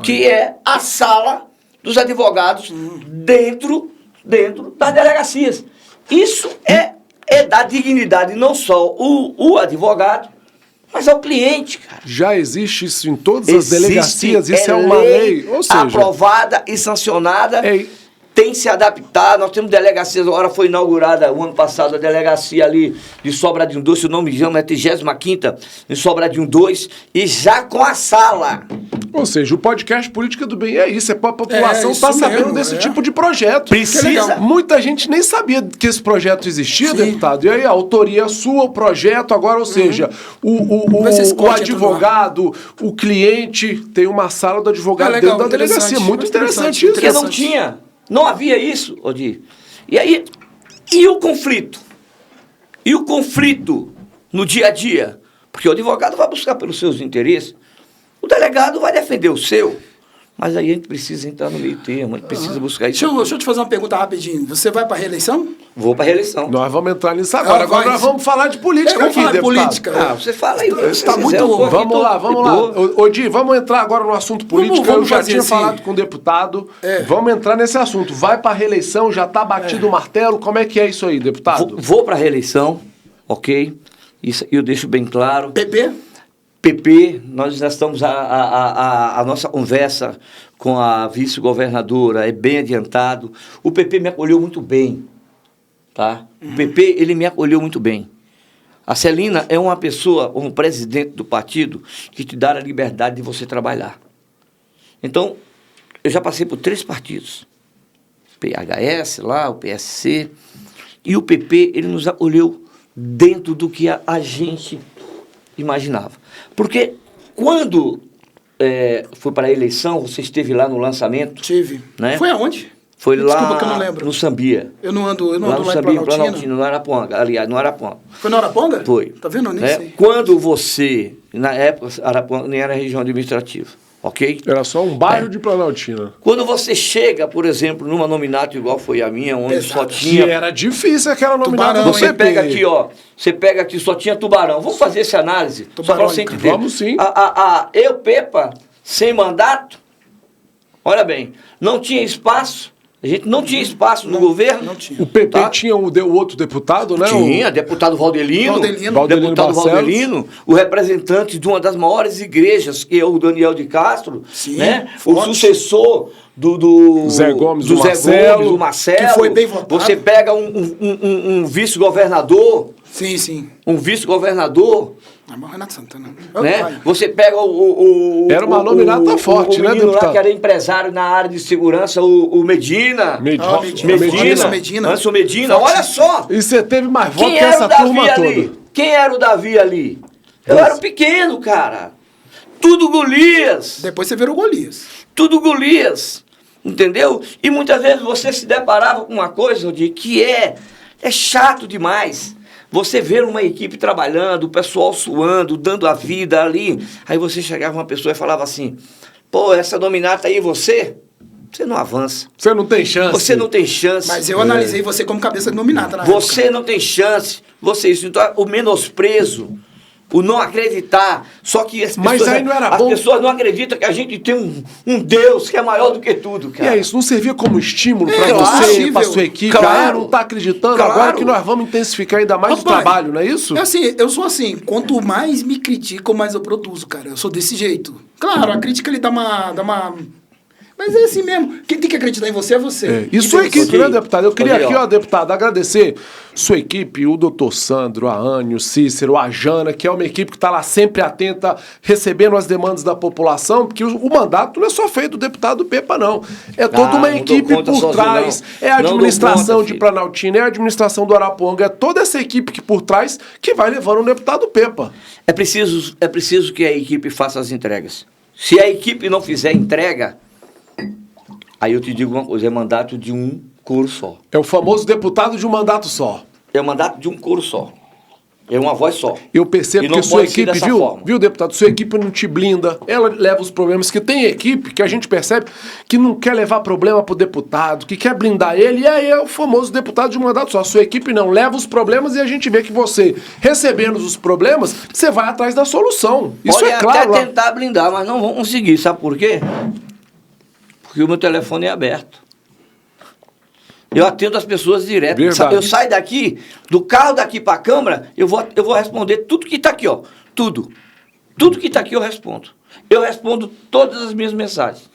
que é a sala dos advogados dentro das delegacias. Isso é dar dignidade não só o advogado, mas ao cliente, cara. Já existe isso em todas as Existe, delegacias? Isso é uma lei? Ou seja, aprovada e sancionada, É- tem se adaptado. Nós temos delegacias, agora foi inaugurada o ano passado a delegacia ali de Sobradinho 2, se eu não me engano, é a 35ª em Sobradinho 2, e já com a sala. ou seja, o podcast Política do Bem é isso, é para a população É, estar isso sabendo mesmo, desse é. tipo de projeto. Precisa. Muita gente nem sabia que esse projeto existia, Sim. deputado. E aí a autoria sua, o projeto, agora, ou seja, Vai ser esse o corte tudo lá. advogado, o cliente tem uma sala do advogado É legal, dentro da delegacia. interessante, Muito interessante isso. Porque não tinha, não havia isso, Odir. E aí, e o conflito? E o conflito no dia a dia? Porque o advogado vai buscar pelos seus interesses, o delegado vai defender o seu, mas aí a gente precisa entrar no meio termo, a gente precisa buscar isso. Deixa eu te fazer uma pergunta rapidinho. Você vai para reeleição? Vou para a reeleição. Nós vamos entrar nisso agora. Ah, Agora vai. nós vamos falar de política Vamos aqui, falar de deputado. política. Ah, você fala aí. Tá se muito- quiser, eu tô aqui, Vamos tô lá, de vamos lá. boa. Odi, vamos entrar agora no assunto político. Vamos Eu já fazer tinha assim. falado com o deputado. É. Vamos entrar nesse assunto. Vai para a reeleição, já está batido o martelo. Como é que é isso aí, deputado? Vou para a reeleição, ok? Isso eu deixo bem claro. PP? PP, nós já estamos, a nossa conversa com a vice-governadora é bem adiantado. O PP me acolheu muito bem, tá? O PP, ele me acolheu muito bem. A Celina é uma pessoa, um presidente do partido, que te dá a liberdade de você trabalhar. Então, eu já passei por 3 partidos. PHS lá, o PSC, e o PP, ele nos acolheu dentro do que a gente imaginava. Porque quando foi para a eleição, você esteve lá no lançamento, Tive. Né? Foi aonde? foi Desculpa lá que eu não lembro. no Sambia. Eu não ando Lá no lá em Sambia, em Planaltina. Planaltina, no Araponga. Aliás, no Araponga. Foi na Araponga? Foi. Tá vendo? Eu nem Né? sei. Quando você, na época, Araponga nem era região administrativa, ok? Era só um bairro de Planaltina. Quando você chega, por exemplo, numa nominato igual foi a minha, onde Exato. só E tinha... era difícil aquela nominada Tubarão, do Você PP. pega aqui, ó. Você pega aqui, só tinha Tubarão. Vamos fazer essa análise? Só para você Tubarônica. entender. Vamos sim. Eu, Pepa, sem mandato, olha bem, não tinha espaço. A gente não tinha espaço no governo. Não tinha. O PP Tá. tinha o outro deputado, né? Tinha, deputado Valdelino, Valdelino deputado Barcelos. Valdelino, o representante de uma das maiores igrejas, que é o Daniel de Castro, Sim, né? O forte. sucessor do Zé Gomes, do do Zé Marcelo, Gomes, do Marcelo. que foi bem votado. Você pega um vice-governador, Sim, sim. um vice-governador, Ah, mas o Renato Santana. né? Vai. Você pega Era uma nominata forte, o né, menino lá deputado? que era empresário na área de segurança, o Medina. Ah, Medina. Anderson Medina. Forte. Olha só! E você teve mais voto Quem que era essa o Davi turma ali? toda. Quem era o Davi ali? Eu era um pequeno, cara. Tudo Golias. Depois você virou Golias. Tudo Golias. Entendeu? E muitas vezes você se deparava com uma coisa, de que é chato demais. Você ver uma equipe trabalhando, o pessoal suando, dando a vida ali. Aí você chegava uma pessoa e falava assim: pô, essa dominata aí, você não avança. Você não tem chance. Você não tem chance. Mas eu analisei você como cabeça de nominata na época. Você não tem chance. Você isso. Então, o menosprezo, o não acreditar. Só que Mas aí não era as bom. pessoas não acreditam que a gente tem um Deus que é maior do que tudo, E cara. é isso, não servia como estímulo pra Claro. você, pra sua equipe? Claro. Não tá acreditando Claro. agora que nós vamos intensificar ainda mais o Rapaz, trabalho, não é isso? É assim, eu sou assim, quanto mais me criticam, mais eu produzo, cara. Eu sou desse jeito. Claro, a crítica ele dá uma... Mas é assim mesmo. Quem tem que acreditar em você é você. É. E sua equipe, Rodrigo, né, deputado? Eu queria Rodrigo, aqui, ó, deputado, agradecer sua equipe, o doutor Sandro, a Anne, o Cícero, a Jana, que é uma equipe que está lá sempre atenta, recebendo as demandas da população, porque o mandato não é só feito do deputado Pepa, não. É toda uma não equipe dou conta por sozinho, trás. não. É a Não dou administração conta, de filho. Planaltina, é a administração do Araponga, é toda essa equipe que por trás que vai levando o deputado Pepa. É preciso que a equipe faça as entregas. Se a equipe não fizer entrega, aí eu te digo uma coisa, é mandato de um coro só. É o famoso deputado de um mandato só. É mandato de um coro só. É uma voz só. Eu percebo E não que sua pode ser equipe, dessa forma. viu, deputado? Sua equipe não te blinda, ela leva os problemas, que tem equipe que a gente percebe que não quer levar problema pro deputado, que quer blindar ele, e aí é o famoso deputado de um mandato só. Sua equipe não leva os problemas e a gente vê que você, recebendo os problemas, você vai atrás da solução. Isso Pode é claro. até lá. tentar blindar, mas não vão conseguir. Sabe por quê? Porque o meu telefone é aberto. Eu atendo as pessoas direto. Verdade. Eu saio daqui, do carro daqui para a Câmara, eu vou responder tudo que está aqui, ó. Tudo. Tudo que está aqui eu respondo. Eu respondo todas as minhas mensagens.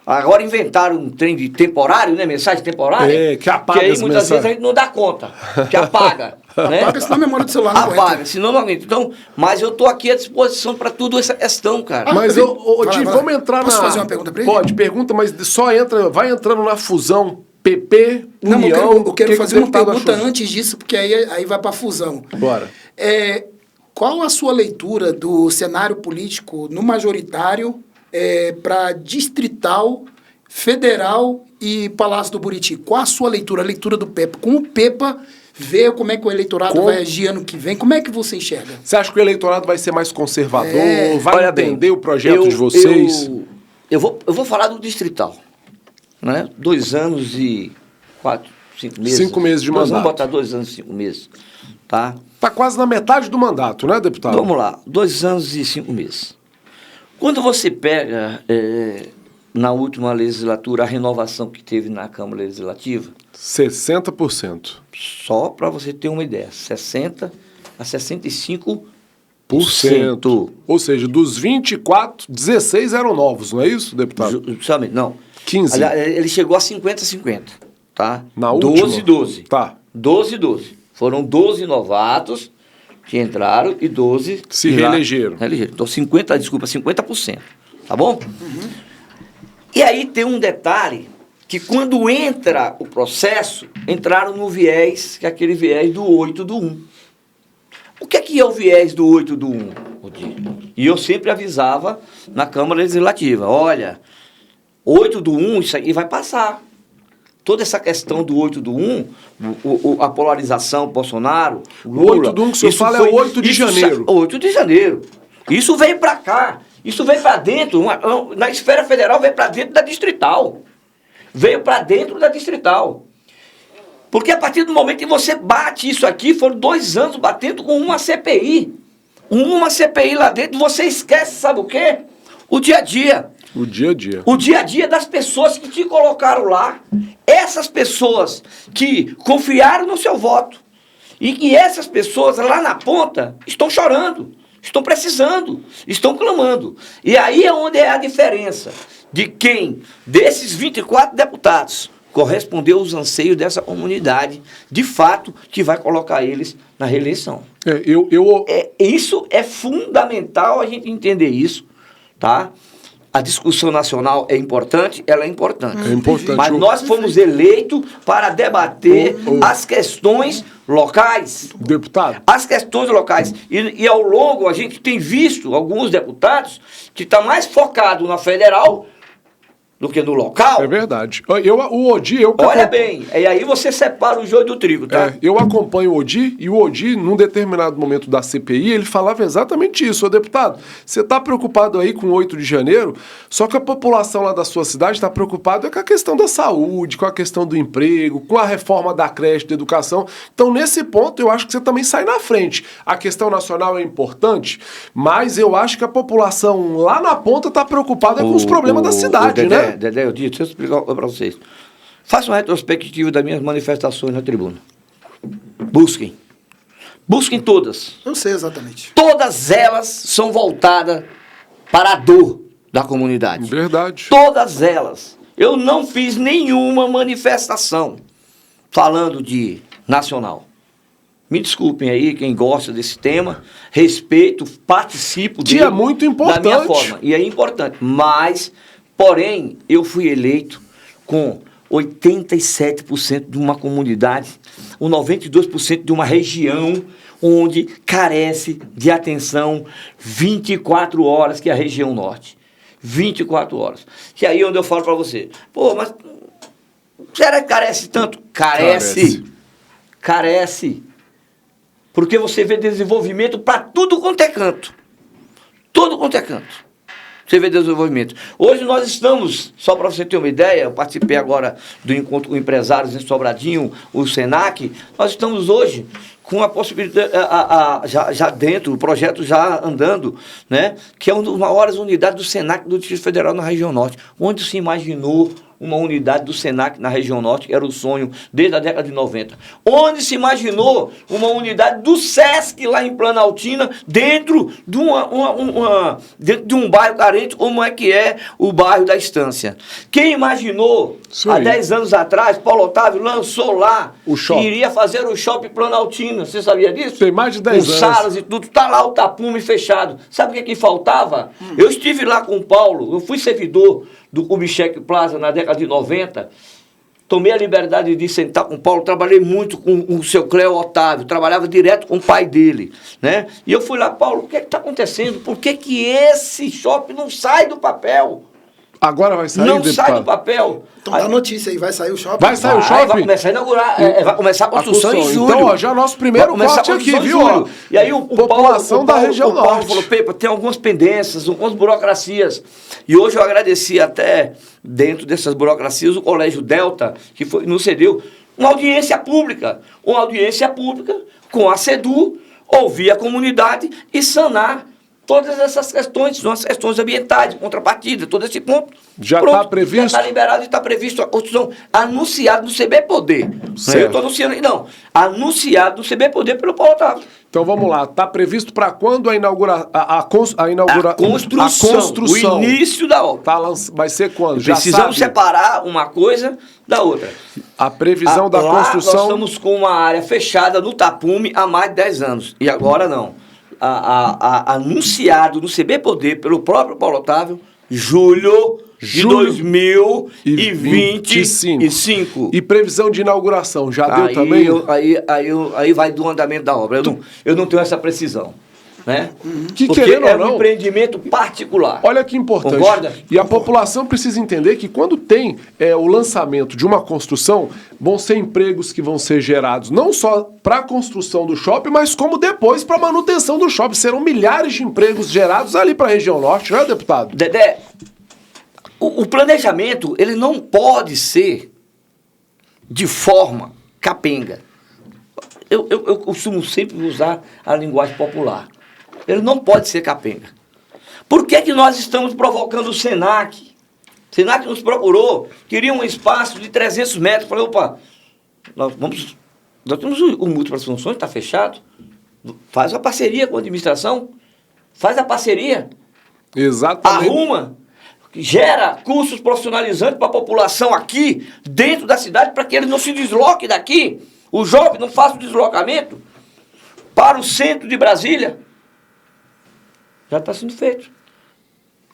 Agora inventaram um trem de temporário, né? Mensagem temporária. É, que apaga Que aí as muitas mensagens. vezes a gente não dá conta. Que apaga. né? Apaga, senão a memória do celular não Apaga, aguenta. senão não aguenta. Então, mas eu tô aqui à disposição para tudo essa questão, cara. Mas, Vai lá, Di, vai lá. vamos entrar Posso na... fazer uma pergunta pra ele? Pode, pergunta, mas só vai entrando na fusão PP, Não, União... eu quero que fazer o uma deputado pergunta achou? antes disso, porque aí vai para fusão. Bora. Qual a sua leitura do cenário político no majoritário para distrital, federal e Palácio do Buriti? Qual a sua leitura, a leitura do Pepa? Com o Pepa, vê como é que o eleitorado vai agir ano que vem. Como é que você enxerga? Você acha que o eleitorado vai ser mais conservador? Vai Olha bem, entender o projeto de vocês? Eu vou falar do distrital. Né? 2 anos e 5 meses. 5 meses de mandato. Vamos botar 2 anos e 5 meses. Tá? Está quase na metade do mandato, né, deputado? Vamos lá, 2 anos e 5 meses. Quando você pega, na última legislatura, a renovação que teve na Câmara Legislativa, 60%. só para você ter uma ideia, 60% a 65%. Ou seja, dos 24, 16 eram novos, não é isso, deputado? Justamente, não. 15. Aliás, ele chegou a 50-50, tá? Na última? 12. Tá. 12. Foram 12 novatos que entraram e 12... Se já reelegeram. Então, 50%. Tá bom? E aí tem um detalhe, que quando entra o processo, entraram no viés, que é aquele viés do 8 do 1. O que é o viés do 8 do 1, Rodrigo? E eu sempre avisava na Câmara Legislativa, olha, 8 do 1, isso aí vai passar. Toda essa questão do 8 do 1, a polarização, Bolsonaro, Lula... 8 do 1 que o senhor fala é o 8 de janeiro. 8 de janeiro. Isso veio para cá, isso veio para dentro, na esfera federal veio para dentro da distrital. Veio para dentro da distrital. Porque a partir do momento que você bate isso aqui, foram 2 anos batendo com uma CPI. Uma CPI lá dentro, você esquece, sabe o quê? O dia a dia. O dia a dia. O dia a dia das pessoas que te colocaram lá. Essas pessoas que confiaram no seu voto. E que essas pessoas lá na ponta estão chorando, estão precisando, estão clamando. E aí é onde é a diferença de quem, desses 24 deputados, correspondeu aos anseios dessa comunidade, de fato, que vai colocar eles na reeleição. Isso é fundamental a gente entender isso, tá? A discussão nacional é importante, ela é importante. É importante. Mas nós fomos eleitos para debater as questões locais. Deputado. As questões locais. E ao longo, a gente tem visto alguns deputados que estão mais focados na federal do que no local. É verdade. O Odi, Olha bem, e aí você separa o joio do trigo, tá? Eu acompanho o Odi, e o Odi, num determinado momento da CPI, ele falava exatamente isso. Ô, deputado, você está preocupado aí com o 8 de janeiro, só que a população lá da sua cidade está preocupada com a questão da saúde, com a questão do emprego, com a reforma da creche, da educação. Então, nesse ponto, eu acho que você também sai na frente. A questão nacional é importante, mas eu acho que a população lá na ponta está preocupada com os problemas da cidade, né? Dedé, eu disse, deixa eu explicar para vocês. Faça uma retrospectiva das minhas manifestações na tribuna. Busquem. Busquem todas. Eu sei exatamente. Todas elas são voltadas para a dor da comunidade. Verdade. Todas elas. Eu não fiz nenhuma manifestação falando de nacional. Me desculpem aí, quem gosta desse tema, respeito, participo dele. Que é muito importante. Da minha forma. E é importante. Mas, porém, eu fui eleito com 87% de uma comunidade, o 92% de uma região onde carece de atenção 24 horas, que é a região norte. 24 horas. Que é aí onde eu falo para você, pô, mas será que carece tanto? Carece. Porque você vê desenvolvimento para tudo quanto é canto. Tudo quanto é canto. Você vê desenvolvimento. Hoje nós estamos, só para você ter uma ideia, eu participei agora do encontro com empresários em Sobradinho, o Senac, nós estamos hoje com a possibilidade, já dentro, o projeto já andando, né, que é uma das maiores unidades do Senac do Distrito Federal na região norte. Onde se imaginou uma unidade do Senac na região norte, que era o sonho desde a década de 90. Onde se imaginou uma unidade do SESC lá em Planaltina, dentro de, dentro de um bairro carente, como é que é o bairro da Estância. Quem imaginou, há 10 anos atrás, Paulo Otávio lançou lá, que iria fazer o shopping Planaltina. Você sabia disso? Tem mais de 10 anos. Com salas e tudo. Está lá o tapume fechado. Sabe o que faltava? Eu estive lá com o Paulo, eu fui servidor do Kubitschek Plaza na década de 90, tomei a liberdade de sentar com o Paulo, trabalhei muito com o seu Cléo Otávio, trabalhava direto com o pai dele, né? E eu fui lá, Paulo, o que está acontecendo? Por que esse shopping não sai do papel? Agora vai sair, não sai do papel. Então dá notícia aí, vai sair o shopping. Vai sair o shopping? Vai começar a inaugurar, vai começar a construção em julho. Então, ó, já nosso primeiro corte aqui, viu? Ó, e aí o população da região norte. O Paulo falou, Pepa, tem algumas pendências, algumas burocracias. E hoje eu agradeci até, dentro dessas burocracias, o Colégio Delta, que nos cedeu uma audiência pública com a SEDU, ouvir a comunidade e sanar todas essas questões, são as questões ambientais, contrapartida, todo esse ponto. Já está previsto? Já está liberado e está previsto a construção anunciada no CB Poder. Certo. Eu estou anunciando aí, não. Anunciado no CB Poder pelo Paulo Otávio. Então vamos lá, está previsto para quando a construção? O início da obra. Vai ser quando? Precisamos separar uma coisa da outra. A previsão da construção... Nós estamos com uma área fechada no tapume há mais de 10 anos. E agora não. Anunciado no CB Poder pelo próprio Paulo Otávio, julho de 2025. E previsão de inauguração, já deu também? Aí vai do andamento da obra. Eu não tenho essa precisão. Né? Que porque querendo é ou não, um empreendimento particular. Olha que importante. Concorda? E a população precisa entender que quando tem o lançamento de uma construção, vão ser empregos que vão ser gerados não só para a construção do shopping, mas como depois para a manutenção do shopping. Serão milhares de empregos gerados ali para a região norte, não é, deputado? Dedé, o planejamento ele não pode ser de forma capenga. Eu costumo sempre usar a linguagem popular. Ele não pode ser capenga. Por que nós estamos provocando o Senac? O Senac nos procurou, queria um espaço de 300 metros. Falei, opa, nós temos o múltiplas funções, está fechado. Faz uma parceria com a administração. Faz a parceria. Exatamente. Arruma. Gera cursos profissionalizantes para a população aqui, dentro da cidade, para que eles não se desloquem daqui. O jovem não faça o deslocamento para o centro de Brasília. Já está sendo feito.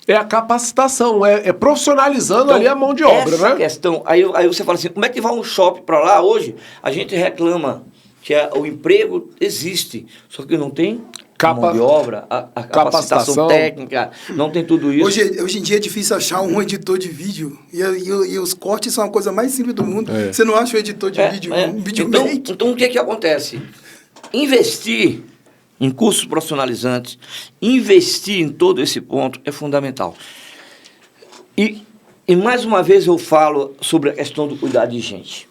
É a capacitação, é profissionalizando então, ali a mão de obra, essa né? Questão, aí você fala assim, como é que vai um shopping para lá hoje? A gente reclama que o emprego existe, só que não tem a mão de obra, a capacitação técnica, não tem tudo isso. Hoje em dia é difícil achar um editor de vídeo e os cortes são a coisa mais simples do mundo. Você não acha um editor de vídeo, um videomaker? Então, o que acontece? Investir em cursos profissionalizantes, investir em todo esse ponto é fundamental. E mais uma vez eu falo sobre a questão do cuidado de gente.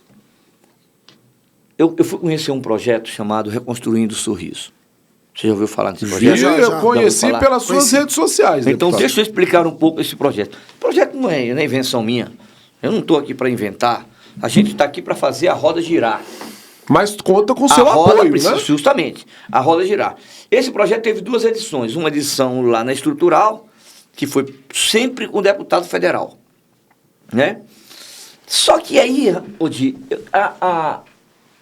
Eu fui conhecer um projeto chamado Reconstruindo o Sorriso. Você já ouviu falar desse projeto? Eu conheci pelas suas redes sociais. Então, deputado. deixa eu explicar um pouco esse projeto. O projeto não é invenção minha. Eu não estou aqui para inventar. A gente está aqui para fazer a roda girar. Mas conta com seu apoio, né? Justamente, a roda girar. Esse projeto teve 2 edições. Uma edição lá na Estrutural, que foi sempre com o deputado federal. Né? Só que aí, Odi,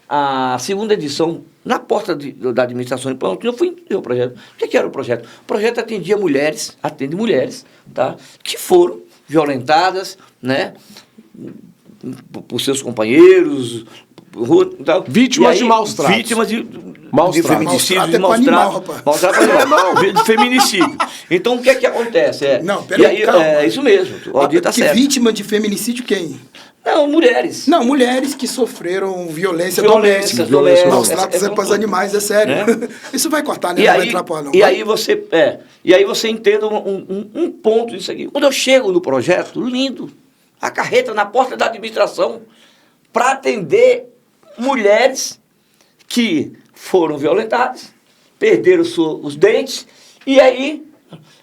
a segunda edição, na porta da administração de plano, eu fui entender o projeto. O que era o projeto? O projeto atende mulheres, tá? Que foram violentadas, né? Por seus companheiros, vítimas de maus tratos. Vítimas de Maltrato feminicídio, é com animal, rapaz. Maltrato é animal, de feminicídio. Então, o que é que acontece? Não, peraí, calma. É isso mesmo, o Aldir tá certo. Vítima de feminicídio quem? Não, mulheres. Não, mulheres que sofreram violência doméstica. Maus tratos é para os animais, é sério. Né? Isso vai cortar, né? Não vai entrar por não. E aí você entende um ponto disso aqui. Quando eu chego no projeto, lindo, a carreta na porta da administração para atender mulheres que foram violentadas, perderam os dentes, e aí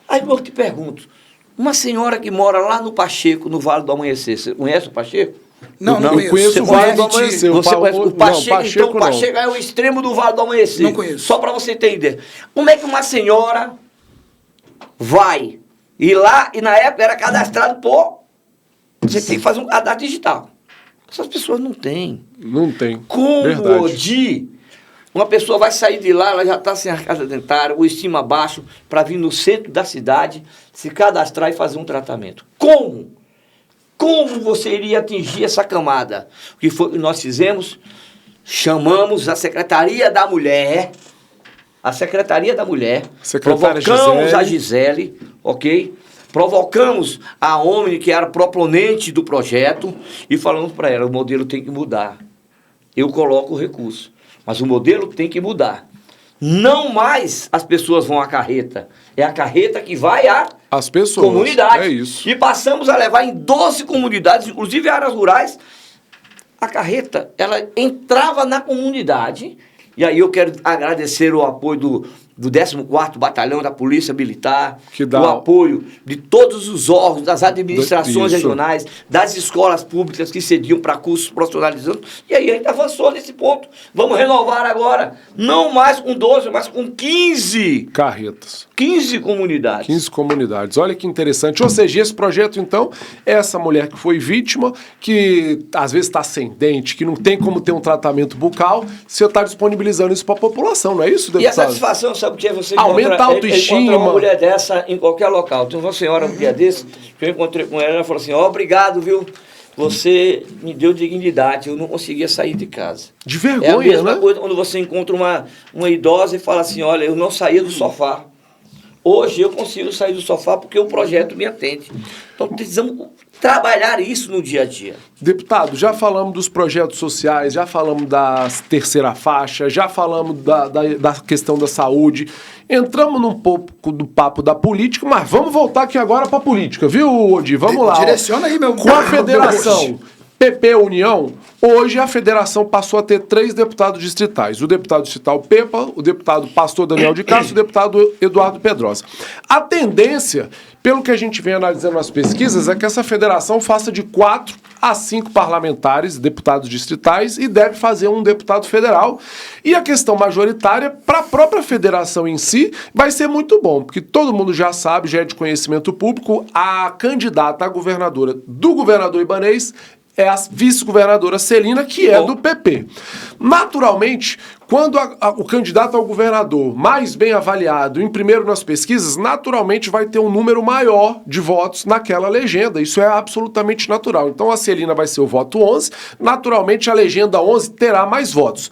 eu te pergunto, uma senhora que mora lá no Pacheco, no Vale do Amanhecer, você conhece o Pacheco? Não Eu conheço o Vale do Amanhecer. Você conhece o Pacheco? Não, então o Pacheco é o extremo do Vale do Amanhecer. Não conheço. Só para você ter ideia. Como é que uma senhora vai ir lá, e na época era cadastrado por... Você tem que fazer um cadastro digital. Essas pessoas não têm. Não tem. Como Verdade. uma pessoa vai sair de lá, ela já está sem arcada dentária, ou estima baixo, para vir no centro da cidade, se cadastrar e fazer um tratamento. Como? Como você iria atingir essa camada? O que foi que nós fizemos? Chamamos a Secretaria da Mulher, provocamos a Gisele, ok? Provocamos a Omni, que era proponente do projeto, e falamos para ela, o modelo tem que mudar. Eu coloco o recurso, mas o modelo tem que mudar. Não mais as pessoas vão à carreta, é a carreta que vai às pessoas. Comunidade. É isso. E passamos a levar em 12 comunidades, inclusive áreas rurais, a carreta, ela entrava na comunidade, e aí eu quero agradecer o apoio do 14º Batalhão da Polícia Militar, o apoio de todos os órgãos, das administrações regionais, das escolas públicas que cediam para cursos profissionalizantes, e aí a gente avançou nesse ponto. Vamos renovar agora, não mais com 12, mas com 15 carretas. 15 comunidades. 15 comunidades. Olha que interessante. Ou seja, esse projeto, então, é essa mulher que foi vítima, que às vezes está sem dente, que não tem como ter um tratamento bucal, você está disponibilizando isso para a população, não é isso, deputado? E a satisfação, sabe o que é? Você aumenta a autoestima. Encontra uma mulher dessa em qualquer local. Tem uma senhora um dia desse, que eu encontrei com ela, ela falou assim, obrigado, viu? Você me deu dignidade, eu não conseguia sair de casa. De vergonha, é a mesma né? coisa quando você encontra uma idosa e fala assim, olha, eu não saía do sofá. Hoje eu consigo sair do sofá porque o projeto me atende. Então precisamos trabalhar isso no dia a dia. Deputado, já falamos dos projetos sociais, já falamos da terceira faixa, já falamos da questão da saúde. Entramos num pouco do papo da política, mas vamos voltar aqui agora para a política, viu, Odi? Vamos lá. Direciona aí, meu... Com a federação PP União, hoje a federação passou a ter 3 deputados distritais. O deputado distrital Pepa, o deputado Pastor Daniel de Castro e o deputado Eduardo Pedrosa. A tendência, pelo que a gente vem analisando nas pesquisas, é que essa federação faça de 4 a 5 parlamentares, deputados distritais, e deve fazer um deputado federal. E a questão majoritária, para a própria federação em si, vai ser muito bom, porque todo mundo já sabe, já é de conhecimento público, a candidata à governadora do governador Ibanez é a vice-governadora Celina, que é do PP. Naturalmente, quando o candidato ao governador mais bem avaliado em primeiro nas pesquisas, naturalmente vai ter um número maior de votos naquela legenda. Isso é absolutamente natural. Então a Celina vai ser o voto 11, naturalmente a legenda 11 terá mais votos.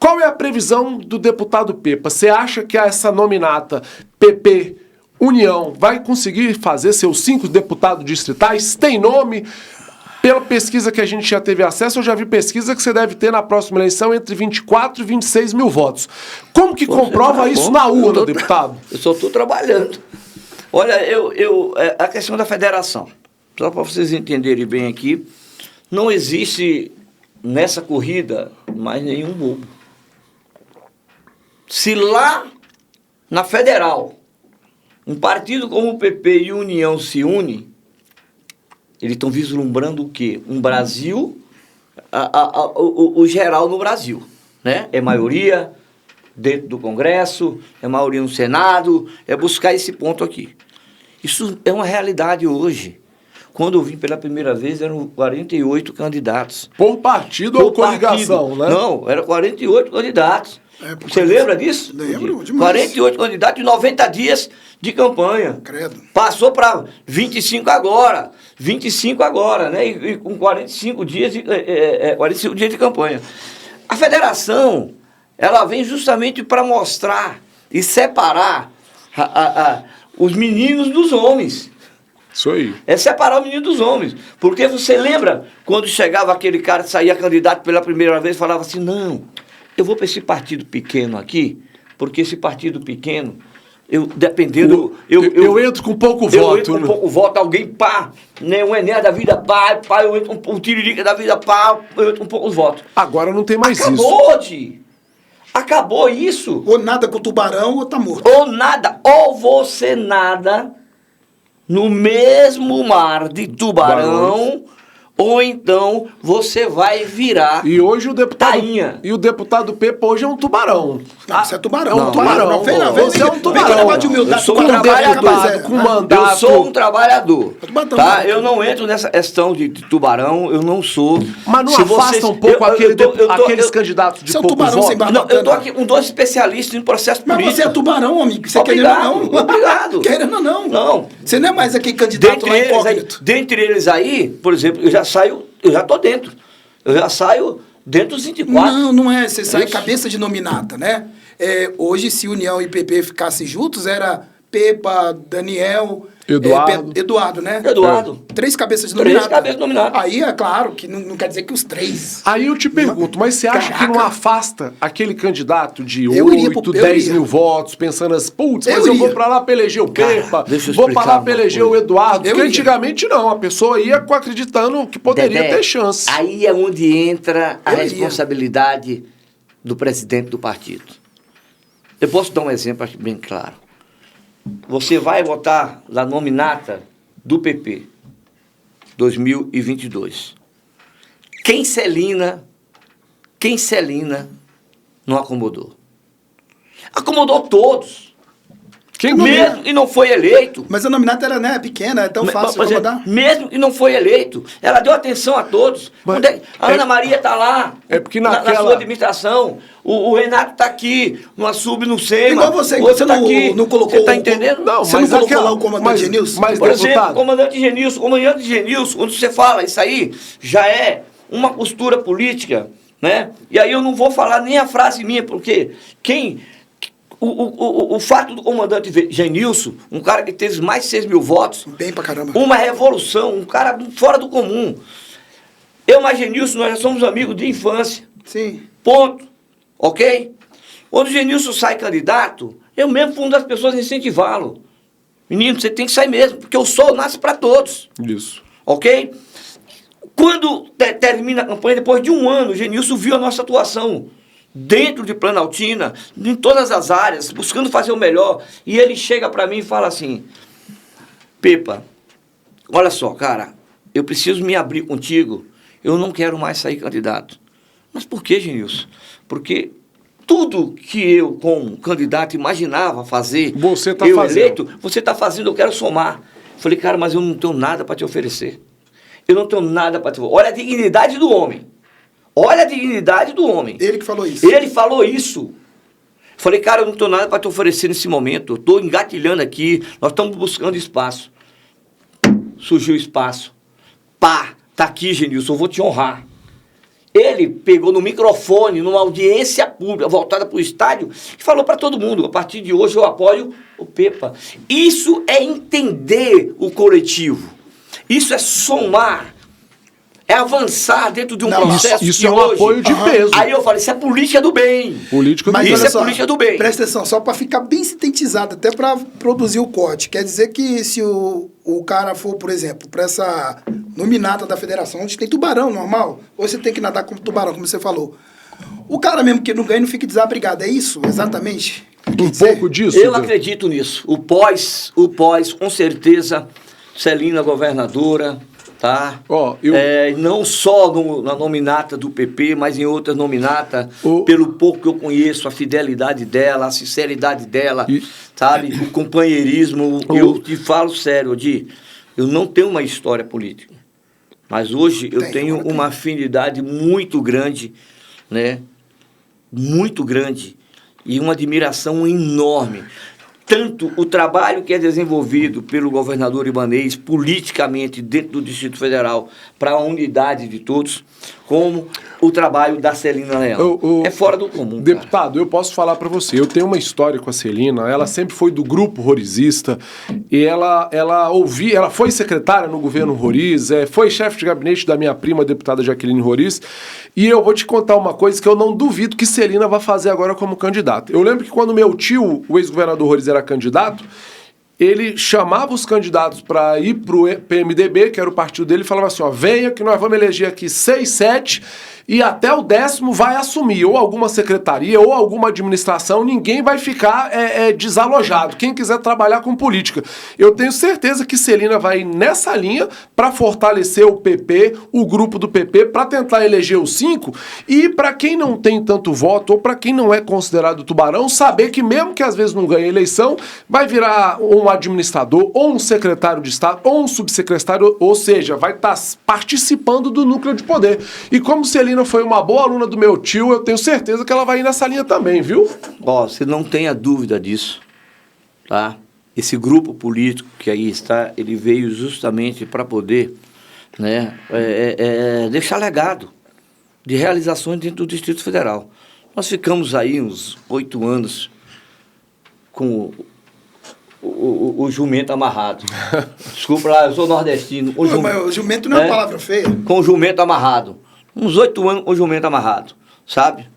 Qual é a previsão do deputado Pepa? Você acha que essa nominata PP União vai conseguir fazer seus 5 deputados distritais? Tem nome? Pela pesquisa que a gente já teve acesso, eu já vi pesquisa que você deve ter na próxima eleição entre 24 e 26 mil votos. Como que comprova isso na urna, deputado? Eu só estou trabalhando. Olha, a questão da federação, só para vocês entenderem bem aqui, não existe nessa corrida mais nenhum bobo. Se lá na federal, um partido como o PP e a União se unem, eles estão vislumbrando o quê? Um Brasil, o geral no Brasil, né? É maioria dentro do Congresso, é maioria no Senado, é buscar esse ponto aqui. Isso é uma realidade hoje. Quando eu vim pela primeira vez, eram 48 candidatos. Por partido ou coligação, né? Não, eram 48 candidatos. Você lembra disso? Lembro, demais. 48 candidatos em 90 dias de campanha. Credo. Passou para 25 agora. 25 agora, né? E com 45 dias de campanha. A federação, ela vem justamente para mostrar e separar os meninos dos homens. Isso aí. É separar o menino dos homens. Porque você lembra quando chegava aquele cara que saía candidato pela primeira vez e falava assim, não, eu vou para esse partido pequeno aqui, porque esse partido pequeno, dependendo... Eu entro com pouco voto. Eu entro com pouco voto, alguém pá, né, um Enéas da vida pá, eu entro um Tiririca da vida pá, eu entro com poucos votos. Agora não tem mais isso. Acabou isso. Ou nada com o tubarão ou tá morto. Ou nada, ou você nada no mesmo mar de tubarão, ou então você vai virar e hoje o deputado tainha. E o deputado Pepa hoje é um tubarão. Não, você é tubarão. É um tubarão. Não, você é um tubarão. Eu sou um trabalhador com mandato. Eu sou um trabalhador. Tá? Tubarão. Eu não entro nessa questão de tubarão, eu não sou. Mas não afasta um pouco aqueles candidatos de pouco voto? Não, eu tô aqui com 2 especialistas em processo político. Mas você é tubarão, amigo. Você Obrigado. Querendo ou não. Não. Você não é mais aquele candidato lá incógnito. Dentre eles aí, por exemplo, eu já tô dentro. Eu já saio dentro dos 24. Não é. Você sai cabeça de nominata, né? Hoje, se União e PP ficassem juntos, era Pepa, Daniel... Eduardo, né? Eduardo. 3 cabeças de nominata. 3 cabeças de nominata. Aí, é claro, que não quer dizer que os 3... Aí eu te pergunto, mas você acha que não afasta aquele candidato de 8, eu 10 iria. mil votos, pensando assim, putz, mas eu vou pra lá pra eleger o Pepa, vou pra lá pra eleger o Eduardo, porque antigamente não, a pessoa ia acreditando que poderia ter chance. Aí é onde entra a responsabilidade do presidente do partido. Eu posso dar um exemplo aqui bem claro. Você vai votar na nominata do PP 2022. Quem Celina não acomodou? Acomodou todos. Mesmo que não foi eleito. Mas a nominata era, né, pequena, é tão fácil de acomodar. Mesmo que não foi eleito, ela deu atenção a todos. A Ana Maria está lá, porque na sua administração. O Renato está aqui, no Sub, no SEMA. Igual você tá aqui. não colocou... Você está entendendo? Não, você não colocou lá o comandante Genilson? Por exemplo, o comandante Genilson, quando você fala isso aí, já é uma postura política, né? E aí eu não vou falar nem a frase minha, porque o fato do comandante Genilson, um cara que teve mais de 6 mil votos, bem pra caramba, uma revolução, um cara fora do comum. Eu e Genilson, nós já somos amigos de infância. Sim. Ponto. Ok? Quando o Genilson sai candidato, eu mesmo fui uma das pessoas a incentivá-lo. Menino, você tem que sair mesmo, porque o sol nasce para todos. Isso. Ok? Quando termina a campanha, depois de 1 ano, o Genilson viu a nossa atuação dentro de Planaltina, em todas as áreas, buscando fazer o melhor. E ele chega para mim e fala assim, Pepa, olha só, cara, eu preciso me abrir contigo, eu não quero mais sair candidato. Mas por que, Genilson? Porque tudo que eu, como candidato, imaginava fazer, você tá fazendo. Eleito, você está fazendo, eu quero somar. Falei, cara, mas eu não tenho nada para te oferecer. Eu não tenho nada para te falar. Olha a dignidade do homem. Olha a dignidade do homem. Ele que falou isso. Ele falou isso. Falei, cara, eu não tenho nada para te oferecer nesse momento. Eu estou engatilhando aqui. Nós estamos buscando espaço. Surgiu espaço. Pá, tá aqui, Genilson, eu vou te honrar. Ele pegou no microfone, numa audiência pública, voltada para o estádio, e falou para todo mundo, a partir de hoje eu apoio o Pepa. Isso é entender o coletivo. Isso é somar. É avançar dentro de um processo. Isso é um apoio de peso. Aí eu falei, isso é política do bem. Política do Mas bem. Isso olha é só, política do bem. Presta atenção, só para ficar bem sintetizado, até para produzir o corte. Quer dizer que se o cara for, por exemplo, para essa nominata da federação, onde tem tubarão normal, ou você tem que nadar como tubarão, como você falou. O cara mesmo que não ganha não fica desabrigado, é isso? Exatamente? Um pouco disso? Eu acredito nisso. O pós, com certeza, Celina governadora, tá? Não só na nominata do PP, mas em outras nominatas, pelo pouco que eu conheço, a fidelidade dela, a sinceridade dela, sabe? O companheirismo. Eu te falo sério, Odi, eu não tenho uma história política, mas hoje eu tenho uma afinidade muito grande, né? Muito grande, e uma admiração enorme. Tanto o trabalho que é desenvolvido pelo governador Ibanez politicamente dentro do Distrito Federal para a unidade de todos, como o trabalho da Celina Leão. É fora do comum. Deputado, cara. Eu posso falar para você, eu tenho uma história com a Celina, ela sempre foi do grupo Rorizista, e ela foi secretária no governo Roriz, foi chefe de gabinete da minha prima, a deputada Jaqueline Roriz, e eu vou te contar uma coisa que eu não duvido que Celina vai fazer agora como candidata. Eu lembro que quando meu tio, o ex-governador Roriz, era candidato, ele chamava os candidatos para ir para o PMDB, que era o partido dele, e falava assim, venha que nós vamos eleger aqui 6, 7, e até o 10º vai assumir ou alguma secretaria ou alguma administração, ninguém vai ficar desalojado, quem quiser trabalhar com política. Eu tenho certeza que Celina vai nessa linha para fortalecer o PP, o grupo do PP, para tentar eleger os 5, e para quem não tem tanto voto, ou para quem não é considerado tubarão, saber que mesmo que às vezes não ganhe eleição, vai virar um administrador, ou um secretário de Estado, ou um subsecretário, ou seja, vai estar participando do núcleo de poder. E como Celina foi uma boa aluna do meu tio, eu tenho certeza que ela vai ir nessa linha também, viu? Você não tenha dúvida disso, tá? Esse grupo político que aí está, ele veio justamente para poder, né, deixar legado de realizações dentro do Distrito Federal. Nós ficamos aí uns 8 anos com o jumento amarrado. Desculpa lá, eu sou nordestino. Mas o jumento não é uma palavra feia. Com o jumento amarrado. Uns 8 anos com o jumento amarrado, sabe?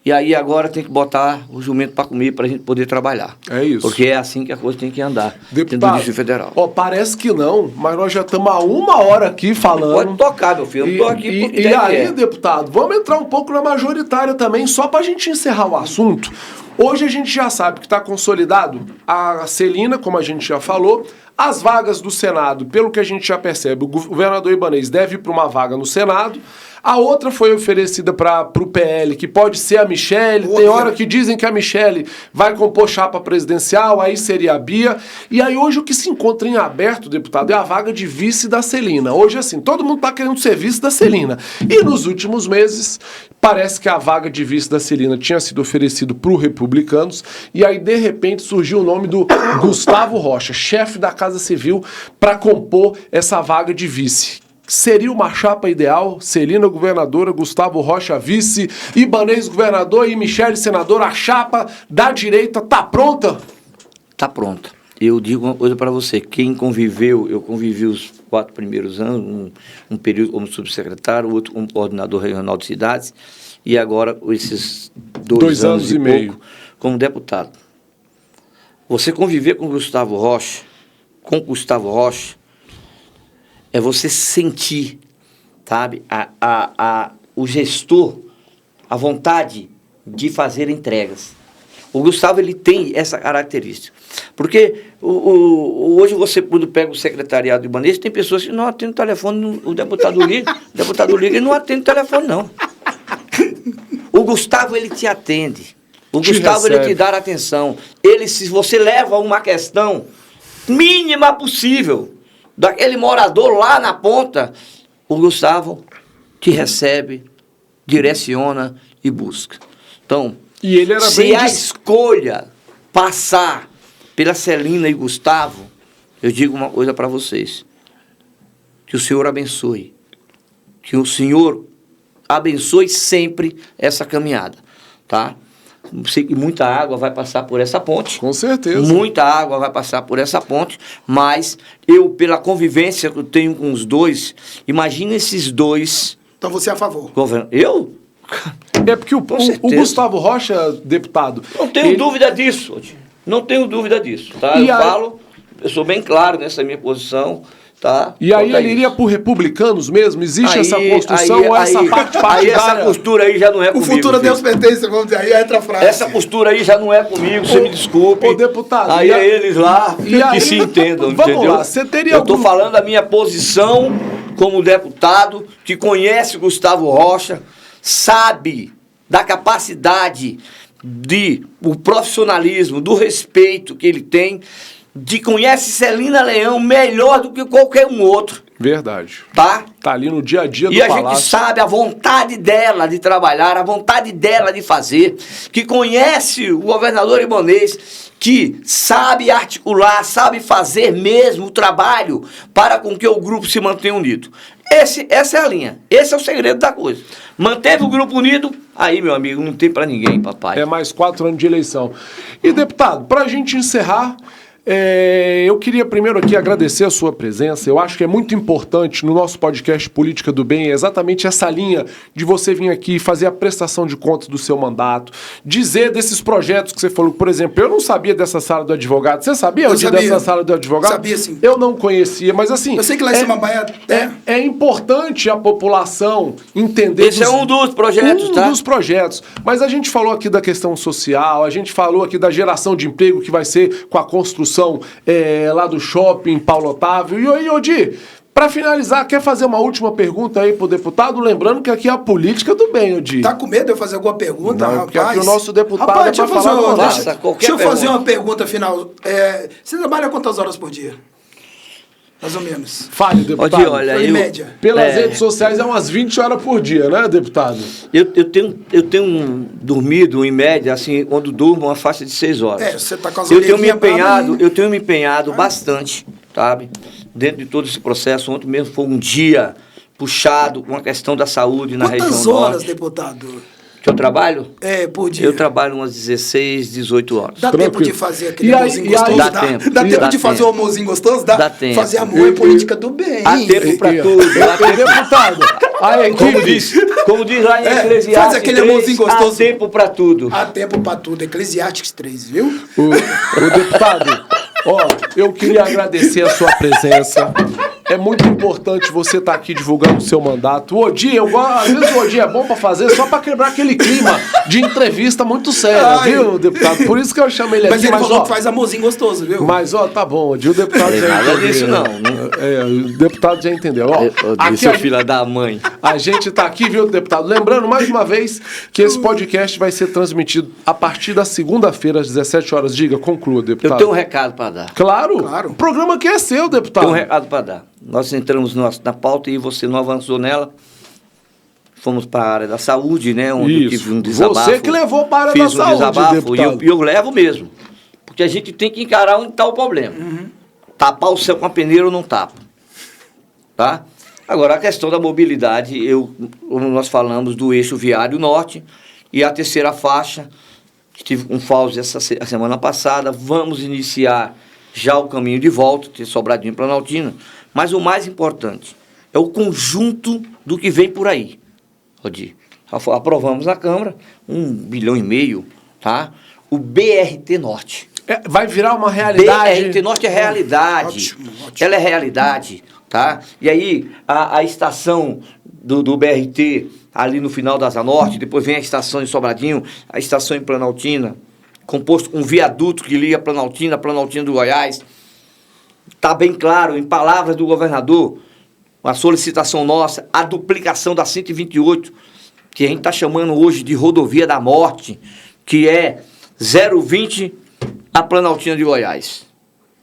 E aí agora tem que botar o jumento para comer para a gente poder trabalhar. É isso. Porque é assim que a coisa tem que andar. Deputado, dentro do Distrito Federal. Parece que não, mas nós já estamos há 1 hora aqui falando. Pode tocar, meu filho. Eu estou aqui porque E aí, deputado, vamos entrar um pouco na majoritária também, só para a gente encerrar o assunto. Hoje a gente já sabe que está consolidado a Celina, como a gente já falou, as vagas do Senado, pelo que a gente já percebe, o governador Ibanez deve ir para uma vaga no Senado. A outra foi oferecida para o PL, que pode ser a Michele. Tem hora que dizem que a Michele vai compor chapa presidencial, aí seria a Bia. E aí hoje o que se encontra em aberto, deputado, é a vaga de vice da Celina. Hoje, assim, todo mundo está querendo ser vice da Celina. E nos últimos meses, parece que a vaga de vice da Celina tinha sido oferecida para os republicanos. E aí, de repente, surgiu o nome do Gustavo Rocha, chefe da Casa Civil, para compor essa vaga de vice. Seria uma chapa ideal? Celina governadora, Gustavo Rocha vice, Ibanez governador e Michele senadora. A chapa da direita tá pronta? Tá pronta. Eu digo uma coisa para você, quem conviveu, eu convivi os 4 primeiros anos, um período como subsecretário, outro como coordenador regional de cidades, e agora esses 2 anos e meio como deputado. Você conviver com Gustavo Rocha, é você sentir, sabe, o gestor, a vontade de fazer entregas. O Gustavo, ele tem essa característica. Porque hoje você, quando pega o secretariado Ibanez, tem pessoas que não atendem o telefone, o deputado liga e não atende o telefone, não. O Gustavo, ele te atende. O Gustavo, ele te dá atenção. Ele, se você leva uma questão mínima possível, daquele morador lá na ponta, o Gustavo te recebe, direciona e busca. Então, E ele era se bem a escolha passar pela Celina e Gustavo, eu digo uma coisa para vocês, que o Senhor abençoe, que o Senhor abençoe sempre essa caminhada, tá? Sei que muita água vai passar por essa ponte. Com certeza. Muita água vai passar por essa ponte, mas eu, pela convivência que eu tenho com os dois, imagina esses dois... Então você é a favor. Eu? É porque o Gustavo Rocha, deputado... Não tenho dúvida disso. Não tenho dúvida disso, tá? Eu sou bem claro nessa minha posição, tá? E aí ele iria por republicanos mesmo? Existe essa construção ou essa parte partidária? Aí essa postura aí já não é comigo. O futuro a Deus pertence, vamos dizer, aí entra a frase. Essa postura aí já não é comigo, você me desculpe. Ô, deputado... Aí é eles lá que se entendam, vamos entendeu? Lá, você teria eu estou falando da minha posição como deputado, que conhece Gustavo Rocha, sabe da capacidade, o profissionalismo, do respeito que ele tem, conhece Celina Leão melhor do que qualquer um outro. Verdade. Tá? Tá ali no dia a dia do palácio. palácio. E a gente sabe a vontade dela de trabalhar, a vontade dela de fazer, que conhece o governador Ibonês, que sabe articular, sabe fazer mesmo o trabalho para com que o grupo se mantenha unido. Essa é a linha, esse é o segredo da coisa. Manteve o grupo unido, aí, meu amigo, não tem para ninguém, papai. É mais 4 anos de eleição. E, deputado, para a gente encerrar... eu queria primeiro aqui agradecer a sua presença. Eu acho que é muito importante no nosso podcast Política do Bem exatamente essa linha de você vir aqui fazer a prestação de contas do seu mandato, dizer desses projetos que você falou. Por exemplo, eu não sabia dessa sala do advogado. Você sabia dessa sala do advogado? Sabia, sim. Eu não conhecia, mas assim... Eu sei que lá em Samambaia... É importante a população entender... Esse é um dos projetos, tá? Um dos projetos. Mas a gente falou aqui da questão social, a gente falou aqui da geração de emprego que vai ser com a construção lá do shopping Paulo Otávio. E aí, Odi, para finalizar, quer fazer uma última pergunta aí pro deputado? Lembrando que aqui é a política do bem, Odi. Tá com medo de eu fazer alguma pergunta, não, rapaz? Porque aqui o nosso deputado rapaz, é pra falar deixa eu fazer pergunta. uma pergunta final. Você trabalha quantas horas por dia? Mais ou menos. Fale, deputado. Odi, olha, em média. Pelas redes sociais é umas 20 horas por dia, né, deputado? Eu tenho dormido, em média, assim, quando durmo, uma faixa de 6 horas. Você tá com as eu tenho me orelhinhas empenhado bastante, sabe? Dentro de todo esse processo. Ontem mesmo foi um dia puxado com a questão da saúde na região norte. Quantas horas, deputado? Que eu trabalho? Por dia. Eu trabalho umas 16, 18 horas. Dá tempo de fazer aquele amorzinho gostoso? Dá tempo. Dá tempo de fazer o amorzinho gostoso? Dá tempo. Fazer amor é política do bem. Há tempo pra tudo. Deputado, como diz lá em Eclesiastes faz aquele amorzinho gostoso. Há tempo pra tudo. Há tempo pra tudo. Eclesiastes 3, viu? O deputado, eu queria agradecer a sua presença. É muito importante você estar aqui divulgando o seu mandato. O Odi, às vezes o Odi é bom pra fazer só pra quebrar aquele clima de entrevista muito séria, viu, deputado? Por isso que eu chamo ele aqui. Mas ele falou que faz amorzinho gostoso, viu? Mas, tá bom, Odi, o deputado já entendeu. Nada disso, não. O deputado já entendeu. Aqui, seu filho da mãe. A gente tá aqui, viu, deputado? Lembrando, mais uma vez, que esse podcast vai ser transmitido a partir da segunda-feira, às 17 horas. Diga, conclua, deputado. Eu tenho um recado pra dar. Claro. O programa aqui é seu, deputado. Tenho um recado pra dar. Nós entramos na pauta e você não avançou nela. Fomos para a área da saúde, né? Onde eu tive um desabafo. Você que levou para a área da saúde, desabafo, deputado. E eu levo mesmo. Porque a gente tem que encarar onde está o problema. Tapar o céu com a peneira ou não tapa. Tá? Agora, a questão da mobilidade, nós falamos do eixo viário norte e a terceira faixa. Tive um FAUS a semana passada. Vamos iniciar já o caminho de volta, ter Sobradinho e Planaltina. Mas o mais importante é o conjunto do que vem por aí. Aprovamos na Câmara 1,5 bilhão, tá? O BRT Norte. Vai virar uma realidade. BRT Norte é realidade. Ótimo. Ela é realidade, tá? E aí, a estação do BRT, ali no final da Asa Norte, depois vem a estação em Sobradinho, a estação em Planaltina, composto com um viaduto que liga Planaltina do Goiás. Está bem claro, em palavras do governador, a solicitação nossa, a duplicação da 128, que a gente está chamando hoje de rodovia da morte, que é 020 a Planaltina de Goiás.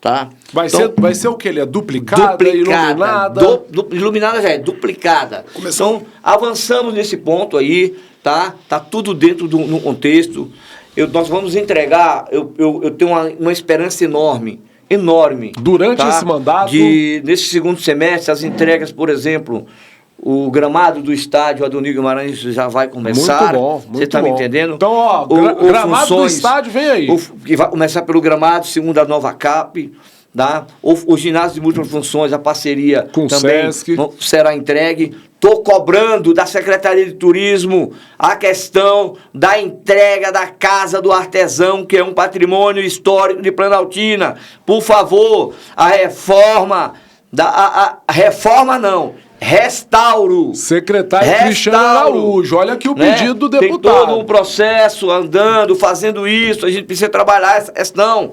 Tá? Vai ser o que? Ele é duplicada, duplicada, iluminada? Iluminada já é, duplicada. Começou. Então, avançamos nesse ponto aí, tá? Tá tudo dentro de um contexto. Nós vamos entregar, eu tenho uma esperança enorme. Durante tá? esse mandato? Nesse segundo semestre, as entregas, por exemplo, o gramado do estádio Adonir Guimarães já vai começar. Muito bom, muito Você está me entendendo? Então, ó, gramado do estádio vem aí. Que vai começar pelo gramado, segundo a nova CAP. Tá? O ginásio de múltiplas funções, a parceria com também Sesc será entregue. Estou cobrando da Secretaria de Turismo a questão da entrega da Casa do Artesão, que é um patrimônio histórico de Planaltina. Por favor, a reforma, reforma não, restauro. Secretário Cristiano Araújo, olha aqui o pedido do deputado. Tem todo um processo andando, fazendo isso, a gente precisa trabalhar essa questão.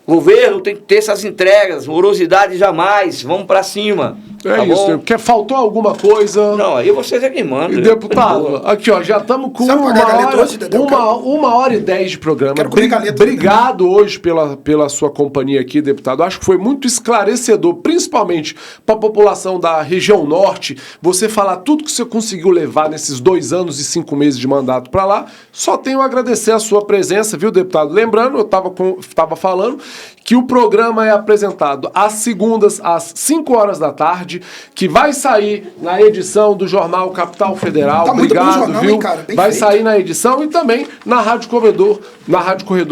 O governo tem que ter essas entregas, morosidade jamais, vamos para cima. É tá isso, bom? porque faltou alguma coisa. Não, aí vocês é que mandam. E deputado, aqui ó, já estamos com uma hora e 10 de programa. Obrigado hoje pela sua companhia aqui, deputado. Acho que foi muito esclarecedor, principalmente para a população da região norte. Você falar tudo que você conseguiu levar nesses 2 anos e 5 meses de mandato para lá. Só tenho a agradecer a sua presença, viu, deputado? Lembrando, eu estava falando que o programa é apresentado às segundas, às 5 horas da tarde, que vai sair na edição do Jornal Capital Federal. Tá muito bom o Obrigado, jornal, viu? hein, cara? Bem Vai feito. sair na edição e também na Rádio Corredor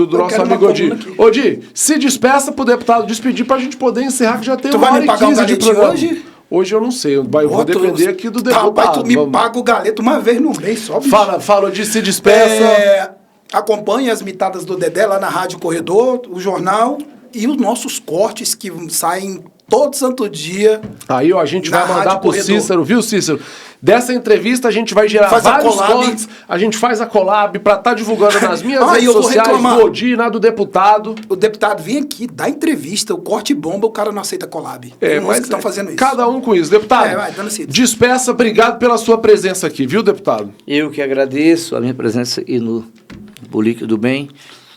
do nosso amigo Odi. Odi, se despeça pro deputado despedir pra gente poder encerrar, que já tem 1h15 de programa. Hoje eu não sei, eu vou depender aqui do deputado. Rapaz, tu me paga o galeto uma vez no mês só, bicho. Fala, Odi, se despeça. Acompanhe as mitadas do Dedé lá na Rádio Corredor, o jornal e os nossos cortes que saem todo santo dia. Aí, ó, a gente vai mandar pro Cícero, viu, Cícero? Dessa entrevista a gente vai gerar vários cortes, a gente faz a collab pra estar divulgando nas minhas redes sociais, do Odi, na do deputado. O deputado vem aqui, dá entrevista, o corte bomba, o cara não aceita collab. Mas que estão fazendo isso. Cada um com isso. Deputado, despeça, obrigado pela sua presença aqui, viu, deputado? Eu que agradeço a minha presença aqui no Política do Bem.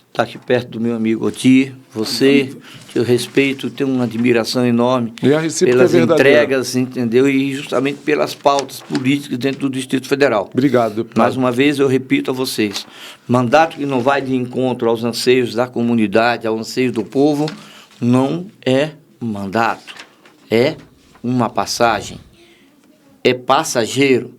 Está aqui perto do meu amigo Oti, você, que eu respeito, tenho uma admiração enorme pelas entregas, entendeu? E justamente pelas pautas políticas dentro do Distrito Federal. Obrigado, deputado. Mais uma vez, eu repito a vocês, mandato que não vai de encontro aos anseios da comunidade, aos anseios do povo, não é um mandato, é uma passagem, é passageiro,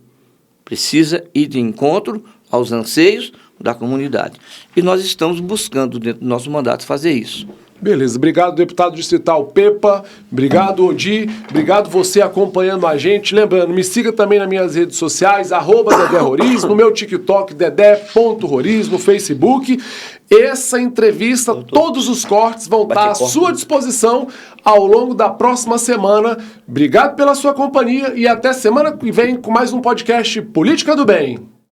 precisa ir de encontro aos anseios da comunidade. E nós estamos buscando, dentro do nosso mandato, fazer isso. Beleza, obrigado, deputado distrital Pepa, obrigado, Odi, obrigado você acompanhando a gente. Lembrando, me siga também nas minhas redes sociais, @DedéRorismo, meu TikTok, Dedé.Rorismo, Facebook. Essa entrevista, todos os cortes vão estar à sua disposição ao longo da próxima semana. Obrigado pela sua companhia e até semana que vem com mais um podcast Política do Bem.